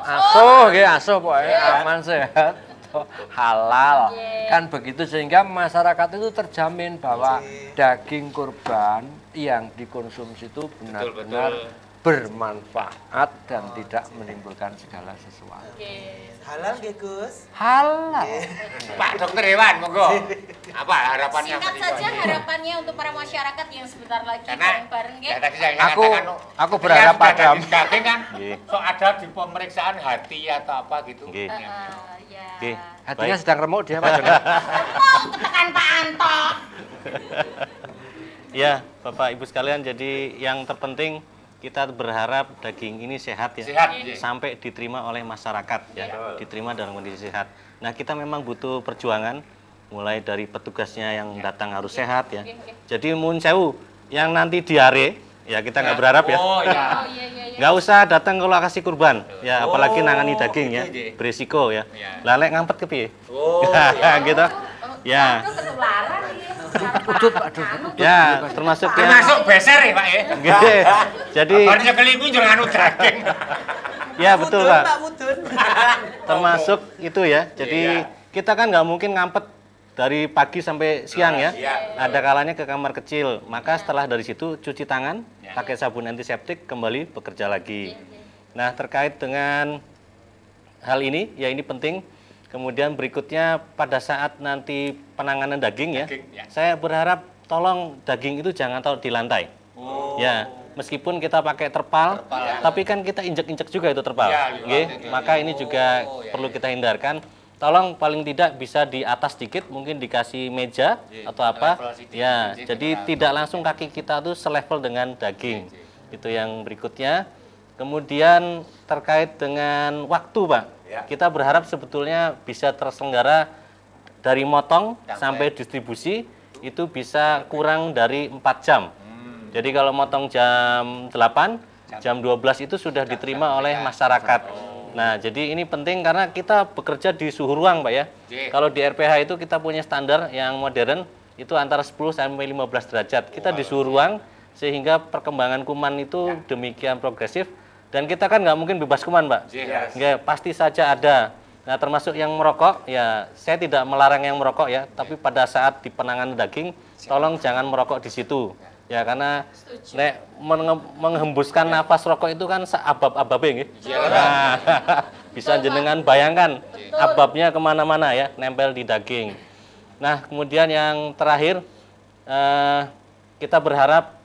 [SPEAKER 6] Asuh nggih asuh pokoke aman sehat. itu halal. Kan begitu sehingga masyarakat itu terjamin bahwa daging kurban yang dikonsumsi itu benar-benar bermanfaat dan tidak menimbulkan segala sesuatu.
[SPEAKER 9] Halal nggih, Gus?
[SPEAKER 6] Halal.
[SPEAKER 2] Pak Dokter Hewan, monggo. Apa harapannya?
[SPEAKER 4] Singkat saja harapannya untuk para masyarakat yang sebentar lagi bareng-bareng
[SPEAKER 2] ya,
[SPEAKER 4] nggih.
[SPEAKER 2] tadi saya
[SPEAKER 6] Aku
[SPEAKER 2] katakan,
[SPEAKER 6] berharap
[SPEAKER 2] ya,
[SPEAKER 6] pada
[SPEAKER 2] daging kan, so ada di pemeriksaan hati atau apa gitu.
[SPEAKER 7] Nggih.
[SPEAKER 4] Ya.
[SPEAKER 7] Nggih.
[SPEAKER 6] Hatinya sedang remuk dia Pak Jono.
[SPEAKER 4] Remuk ketekan Pak Anto.
[SPEAKER 7] Ya, Bapak Ibu sekalian, jadi yang terpenting kita berharap daging ini sehat ya,
[SPEAKER 2] Sehat,
[SPEAKER 7] sampai diterima oleh masyarakat ya, diterima dalam kondisi sehat. Nah, kita memang butuh perjuangan, mulai dari petugasnya yang datang harus sehat ya. Jadi mun sewu yang nanti diare ya kita nggak berharap ya.
[SPEAKER 2] Oh iya.
[SPEAKER 7] Nggak usah datang ke lokasi kurban ya, apalagi nangani daging ya, berisiko ya. Lalek ngampet ke piye?
[SPEAKER 2] Oh
[SPEAKER 7] gitu. Ya.
[SPEAKER 4] Ketularan iki.
[SPEAKER 6] Udut Pak Dut.
[SPEAKER 7] Ya, termasuk yang
[SPEAKER 2] Termasuk beser ya Pak ya.
[SPEAKER 7] Gede. Jadi
[SPEAKER 2] Barunya kelingku jangan anu daging.
[SPEAKER 7] ya betul Pak.
[SPEAKER 9] Mudun.
[SPEAKER 7] Termasuk itu ya. Jadi kita kan nggak mungkin ngampet dari pagi sampai siang ya. Ada kalanya ke kamar kecil. Maka setelah dari situ cuci tangan, pakai sabun antiseptik, kembali bekerja lagi. Nah, terkait dengan hal ini, ya ini penting. Kemudian berikutnya pada saat nanti penanganan daging ya, saya berharap tolong daging itu jangan taruh di lantai. Ya, meskipun kita pakai terpal, tapi kan kita injek-injek juga itu terpal. Maka ini juga perlu kita hindarkan. Tolong paling tidak bisa di atas sedikit, mungkin dikasih meja atau apa. Ya, jadi tidak langsung kaki kita tuh selevel dengan daging. Itu yang berikutnya. Kemudian terkait dengan waktu, Pak. Kita berharap sebetulnya bisa terselenggara dari motong sampai distribusi itu bisa kurang dari 4 jam. Jadi kalau motong jam 8, jam 12 itu sudah diterima oleh masyarakat. Nah, jadi ini penting karena kita bekerja di suhu ruang, Pak ya. Kalau di RPH itu kita punya standar yang modern, itu antara 10 sampai 15 derajat. Kita di suhu ruang sehingga perkembangan kuman itu demikian progresif. Dan kita kan nggak mungkin bebas kuman, Pak. Nggak, pasti saja ada. Nah, termasuk yang merokok, ya saya tidak melarang yang merokok ya, tapi pada saat di penanganan daging, tolong jangan merokok di situ. Ya, karena nek menghembuskan nafas rokok itu kan abab-ababnya gitu. Nah, bisa jenengan bayangkan ababnya kemana-mana ya, nempel di daging. Nah, kemudian yang terakhir, kita berharap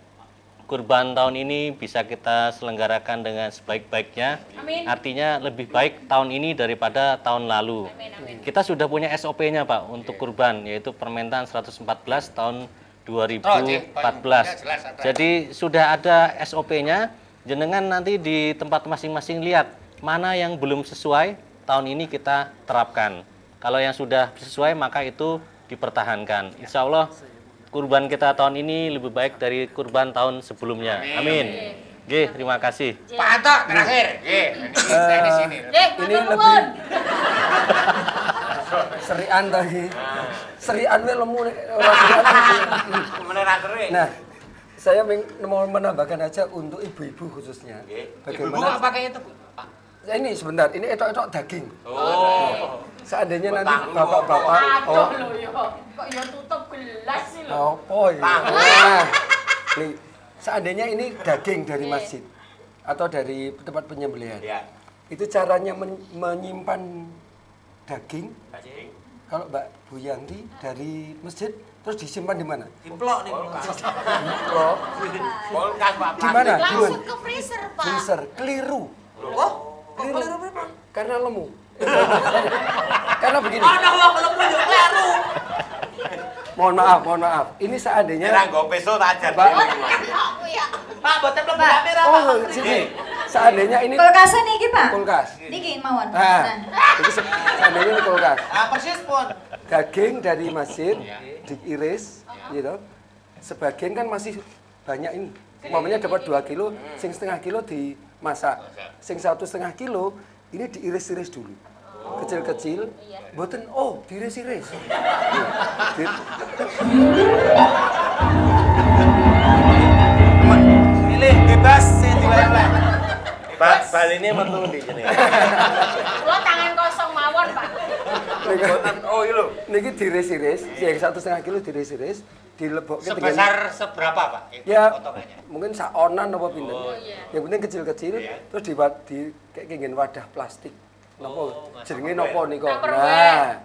[SPEAKER 7] kurban tahun ini bisa kita selenggarakan dengan sebaik-baiknya. Artinya lebih baik tahun ini daripada tahun lalu. Kita sudah punya SOP-nya Pak untuk kurban, yaitu Permentan 114 tahun 2014. Jadi sudah ada SOP-nya, jenengan nanti di tempat masing-masing lihat mana yang belum sesuai, tahun ini kita terapkan. Kalau yang sudah sesuai maka itu dipertahankan. Insya Allah kurban kita tahun ini lebih baik dari kurban tahun sebelumnya. Amin. Oke, terima kasih.
[SPEAKER 2] Pak Anto terakhir. Di sini.
[SPEAKER 3] Ini lebih serian tadi. Serian we lemu nek ora serian. Nah, saya mau menambahkan aja untuk ibu-ibu khususnya. Bagaimana
[SPEAKER 2] pakai itu, Bu?
[SPEAKER 3] Ini sebentar, ini etok-etok daging. Seandainya nanti bapak-bapak
[SPEAKER 4] Aduh lho yo. Kok yo tutup gelas sih lho.
[SPEAKER 3] oh iya. Nah, nih, seandainya ini daging dari masjid atau dari tempat penyembelihan. Itu caranya menyimpan daging. Kalau Mbak Bu Yanti dari masjid terus disimpan di mana?
[SPEAKER 9] Dimplok nih.
[SPEAKER 3] Dimplok.
[SPEAKER 2] Kulkas, Pak.
[SPEAKER 3] Di mana?
[SPEAKER 4] Langsung ke freezer, Pak.
[SPEAKER 3] Freezer. Keliru.
[SPEAKER 9] Oh, kok keliru berapa?
[SPEAKER 3] Karena lemu. Karena begini.
[SPEAKER 9] Ana wong lemu yo kleru.
[SPEAKER 3] Mohon maaf. Ini seandainya
[SPEAKER 5] nggo peso tak ajar.
[SPEAKER 3] Pak.
[SPEAKER 9] Pak, boten mlebu kamera.
[SPEAKER 3] Oh, sini. Seandainya ini
[SPEAKER 1] Kulkasnya niki, Pak.
[SPEAKER 3] kulkas.
[SPEAKER 1] Niki mawon.
[SPEAKER 3] Nah, itu seandainya ini kulkas.
[SPEAKER 9] Ah, persis pun.
[SPEAKER 3] Daging dari masjid diiris, gitu. Sebagian kan masih banyak ini. Umpamanya dapat 2 kilo, sing setengah kilo dimasak. Sing 1,5 kilo ini diiris-iris dulu. Kecil-kecil, mboten diiris-iris.
[SPEAKER 9] Pilih bebas sing diwae-wae.
[SPEAKER 5] Pak, bal ini metu ndi jenenge?
[SPEAKER 4] Kula tangan kosong mawon, Pak.
[SPEAKER 5] Oh iya lho.
[SPEAKER 3] Niki diiris-iris, yang 1,5 kilo diiris-iris, dilebokke
[SPEAKER 2] Sebesar seberapa, Pak?
[SPEAKER 3] Ya,
[SPEAKER 2] potongannya.
[SPEAKER 3] mungkin saonan apa pinten.
[SPEAKER 4] iya.
[SPEAKER 3] Yang penting kecil-kecil, terus di kayak nggen wadah plastik. Napa jenenge napa nika? Nah.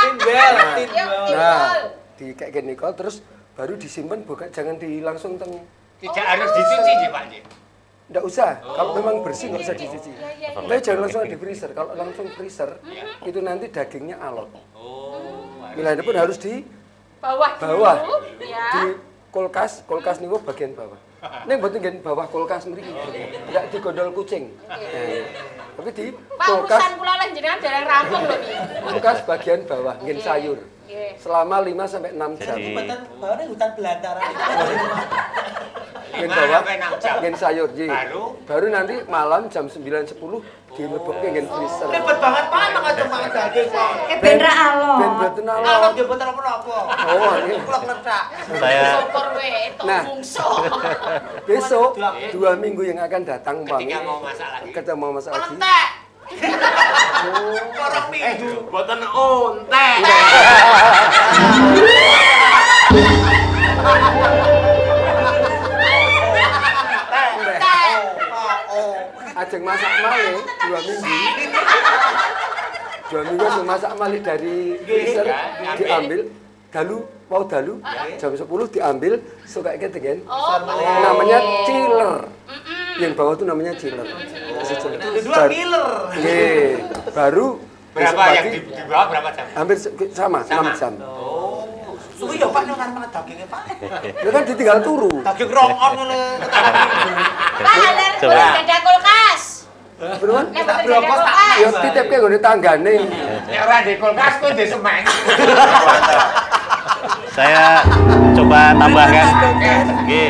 [SPEAKER 9] Timbel.
[SPEAKER 3] Nah, di kayak gini kok terus baru disimpan bukan jangan langsung
[SPEAKER 2] Tidak harus dicuci, Pak.
[SPEAKER 3] Nggak usah, kalau memang bersih nggak usah dicuci. Tapi jangan langsung di freezer. Kalau langsung freezer, itu nanti dagingnya alot. Milanya pun harus di
[SPEAKER 4] bawah
[SPEAKER 3] di kulkas niku bagian bawah. Ini buat nggen bawah kulkas mriki. Nggak di gondol kucing. Tapi di
[SPEAKER 4] Pak,
[SPEAKER 3] kulkas
[SPEAKER 4] urusan kula lan jenengan dereng rampung lho iki.
[SPEAKER 3] kulkas bagian bawah nggen sayur. Selama 5 sampai 6 jam.
[SPEAKER 9] Hutan bawahnya hutan belantara.
[SPEAKER 3] Nggen bawah, nggen sayur. Baru nanti malam jam 9.10 dilebokke nggen freezer.
[SPEAKER 9] Ribet banget Pak, mangan daging Pak.
[SPEAKER 1] Ben ra alon.
[SPEAKER 3] Ben boten alon.
[SPEAKER 9] Alon yo boten apa-apa.
[SPEAKER 3] Oh, ini.
[SPEAKER 9] Kula kletak.
[SPEAKER 4] Sopor we itu
[SPEAKER 3] Nah.
[SPEAKER 4] mungso.
[SPEAKER 3] Besok 2 minggu yang akan datang
[SPEAKER 2] Ketika mau masak lagi.
[SPEAKER 3] Kita mau masak lagi.
[SPEAKER 9] Entek. Korong minggu.
[SPEAKER 5] Boten ontek.
[SPEAKER 3] Ajeng masak malih 2 minggu. 2 minggu ajeng masak malih dari freezer diambil dalu jam 10 diambil suka ketegen. Namanya chiller. Yang bawah itu namanya chiller.
[SPEAKER 9] Dua killer.
[SPEAKER 3] Baru
[SPEAKER 2] Berapa
[SPEAKER 3] besok
[SPEAKER 2] yang
[SPEAKER 3] pagi,
[SPEAKER 2] di bawah berapa jam?
[SPEAKER 3] hampir sama 6 jam.
[SPEAKER 9] Suwi ya Pak nang mana dagingnya Pak.
[SPEAKER 3] Itu kan ditinggal turu.
[SPEAKER 9] Daging rongon ngene.
[SPEAKER 4] Pak, ada kulkas.
[SPEAKER 3] Beneran?
[SPEAKER 4] Nek boten ada kulkas.
[SPEAKER 3] Ya titipke nggone tanggane.
[SPEAKER 2] Nek ora di kulkas kuwi di semen.
[SPEAKER 7] Saya coba tambahkan. Oke.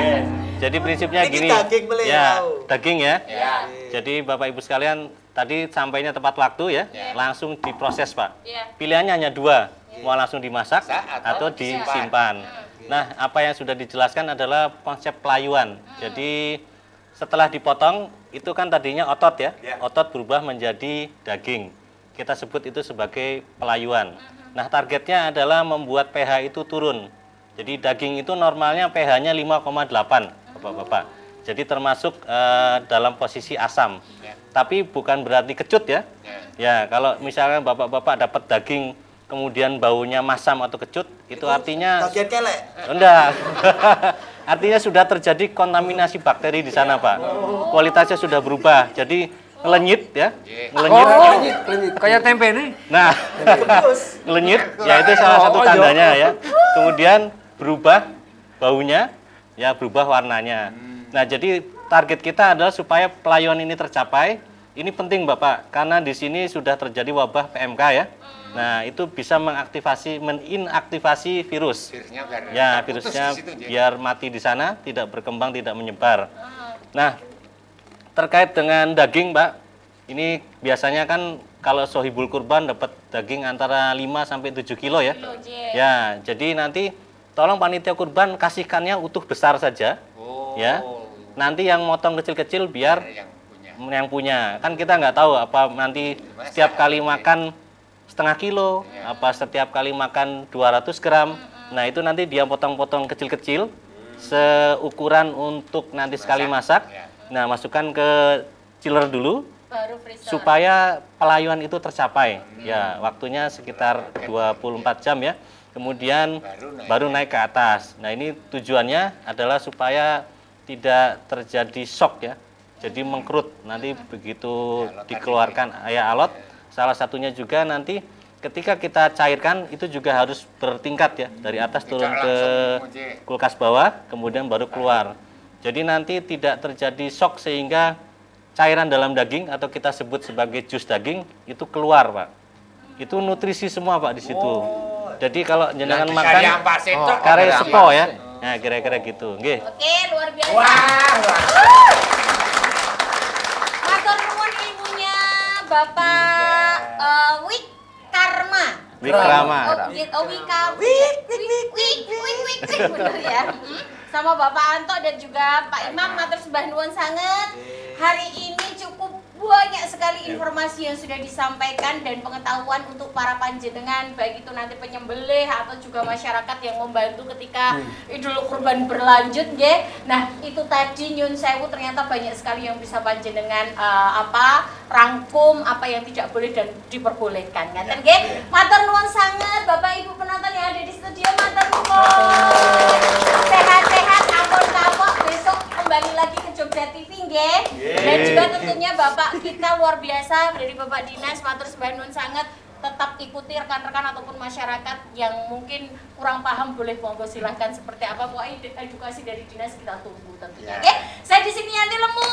[SPEAKER 7] Jadi prinsipnya
[SPEAKER 9] Ini
[SPEAKER 7] gini.
[SPEAKER 9] daging beliau.
[SPEAKER 7] Ya, daging ya.
[SPEAKER 2] Ya.
[SPEAKER 7] Jadi Bapak Ibu sekalian, tadi sampainya tepat waktu ya, langsung diproses Pak.
[SPEAKER 4] Iya.
[SPEAKER 7] Pilihannya hanya 2, mau langsung dimasak atau disimpan. Nah, apa yang sudah dijelaskan adalah konsep pelayuan. Jadi setelah dipotong, itu kan tadinya otot ya, otot berubah menjadi daging. Kita sebut itu sebagai pelayuan. Nah, targetnya adalah membuat pH itu turun. Jadi daging itu normalnya pH-nya 5,8, Bapak-bapak. Jadi termasuk dalam posisi asam. Tapi bukan berarti kecut ya. Ya, kalau misalnya Bapak-bapak dapat daging kemudian baunya masam atau kecut, itu artinya
[SPEAKER 9] Bagian kelek.
[SPEAKER 7] enggak. Artinya sudah terjadi kontaminasi bakteri di sana, Pak. Kualitasnya sudah berubah. Jadi ngelenyit ya. Ngelenyit.
[SPEAKER 8] Kayak tempe nih.
[SPEAKER 7] Nah, ngelenyit ya itu salah satu tandanya ya. Kemudian berubah baunya, ya berubah warnanya. Nah, jadi target kita adalah supaya pelayuan ini tercapai. Ini penting Bapak, karena di sini sudah terjadi wabah PMK ya. Nah, itu bisa menginaktivasi virus. Virusnya biar mati di sana, tidak berkembang, tidak menyebar. Nah, terkait dengan daging, Mbak, ini biasanya kan kalau sohibul kurban dapat daging antara 5 sampai 7 kilo ya. Ya, jadi nanti tolong panitia kurban kasihkannya utuh besar saja. Ya. Nanti yang motong kecil-kecil biar yang punya. Kan kita nggak tahu apa nanti setiap kali makan setengah kilo, apa setiap kali makan 200 gram. Nah, itu nanti dia potong-potong kecil-kecil seukuran untuk nanti sekali masak. Nah, masukkan ke chiller dulu supaya pelayuan itu tercapai. Ya, waktunya sekitar 24 jam ya. Kemudian baru naik ke atas. Nah, ini tujuannya adalah supaya tidak terjadi shock ya. Jadi mengkerut. Nanti begitu dikeluarkan alot, salah satunya juga nanti ketika kita cairkan itu juga harus bertingkat ya. Dari atas turun ke kulkas bawah, kemudian baru keluar. Jadi nanti tidak terjadi shock sehingga cairan dalam daging atau kita sebut sebagai jus daging itu keluar, Pak. Itu nutrisi semua, Pak, di situ. Jadi kalau jenengan makan kare sepo ya. Nah, kira-kira gitu. Nggih.
[SPEAKER 4] Oke, luar biasa. Matur nuwun ilmunya Bapak Wikrama.
[SPEAKER 7] Wikrama.
[SPEAKER 4] Bener ya. Sama Bapak Anto dan juga Pak Imam, matur sembah nuwun sanget. Hari ini cukup banyak sekali informasi yang sudah disampaikan dan pengetahuan untuk para panjenengan, baik itu nanti penyembelih atau juga masyarakat yang membantu ketika Idul Kurban berlanjut, nggih. Nah, itu tadi nyun sewu ternyata banyak sekali yang bisa panjenengan rangkum apa yang tidak boleh dan diperbolehkan. Ngaten nggih. Matur nuwun sanget Bapak Ibu penonton yang ada di studio, matur nuwun. Sehat-sehat, ampun kapok, besok kembali lagi ke Jogja TV nggih. Dan juga tentunya Bapak kita luar biasa dari Bapak Dinas, matur sembah nuwun sanget. Tetap ikuti rekan-rekan ataupun masyarakat yang mungkin kurang paham, boleh monggo silahkan seperti apa, pokoknya edukasi dari dinas kita tunggu tentunya. Oke, saya di sini Yanti Lemu.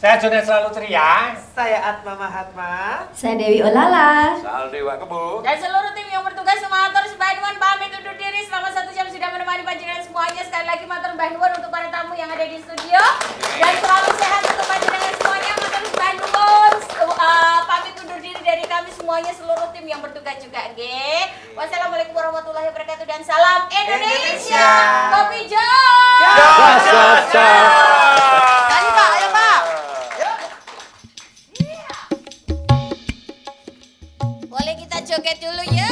[SPEAKER 2] Saya Junet Selalu Ceria.
[SPEAKER 9] Saya Atma Mahatma.
[SPEAKER 1] Saya Dewi Olala.
[SPEAKER 5] Soal Dewa Kebo.
[SPEAKER 4] Dan seluruh tim yang bertugas matur sembah nuwun pamit undur diri selama 1 jam sudah menemani panjenengan semuanya. Sekali lagi matur sembah nuwun untuk para tamu yang ada di studio dan selalu sehat untuk panjenengan semuanya. Matur sembah nuwun. Pamit undur diri dari kami semuanya, seluruh tim yang bertugas juga nggih. Wassalamualaikum warahmatullahi wabarakatuh dan salam Indonesia. Kopi Jos.
[SPEAKER 9] Nyanyi Pak, ayo Pak.
[SPEAKER 4] Boleh kita joget dulu ya.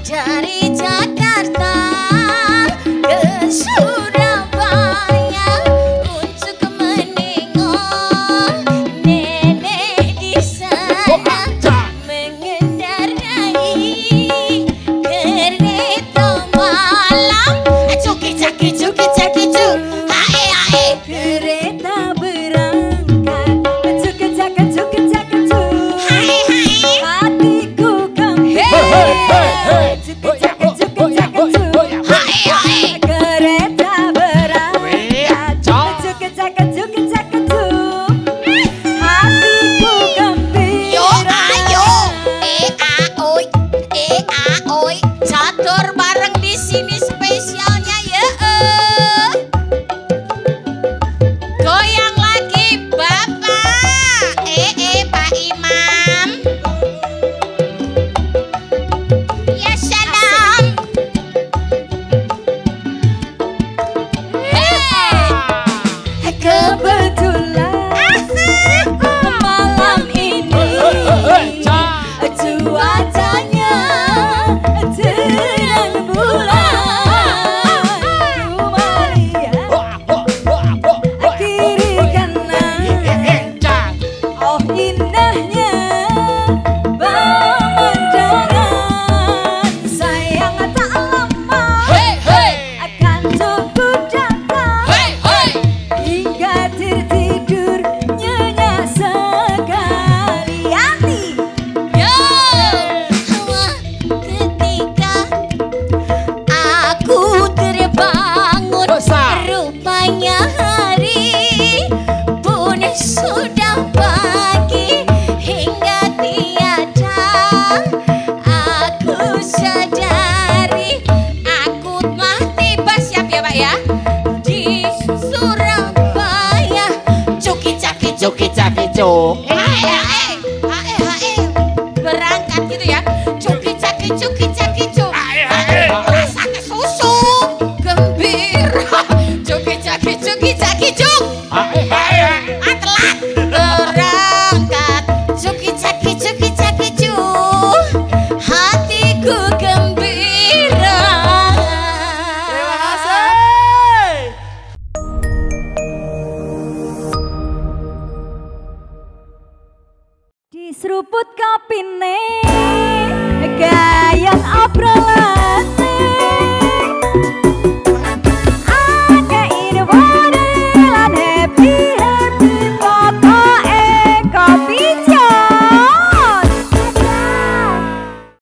[SPEAKER 4] Dari Jakarta ke Surabaya untuk menengok nenek di sana mengendarai kereta malam. Cuki caki cuk, hae hae. Kereta berangkat, cuk cak cuk, hae hae. Hatiku gembira. Catur bareng di sini spesialnya ya. Goyang lagi Bapak. Pak Imam. Ya salam. Hey. Kebetulan malam ini cuacanya terang bulan, kiri kanan, oh indahnya pemandangan. Sayang tak lama akan tunggu datang, hingga tertidur nyenyak sekali hati. Ketika aku terbangun, rupanya hari pun sudah pagi, hingga tiada aku sadari aku telah tiba, siap ya Pak ya, di Surabaya. Cuki caki cuk, berangkat gitu ya. Cuki caki cuk, rasanya susu gembira. Cuki caki cuk, telat berangkat. Cuki caki cuk, hatiku gembira.
[SPEAKER 9] Terima kasih.
[SPEAKER 1] Diseruput kapine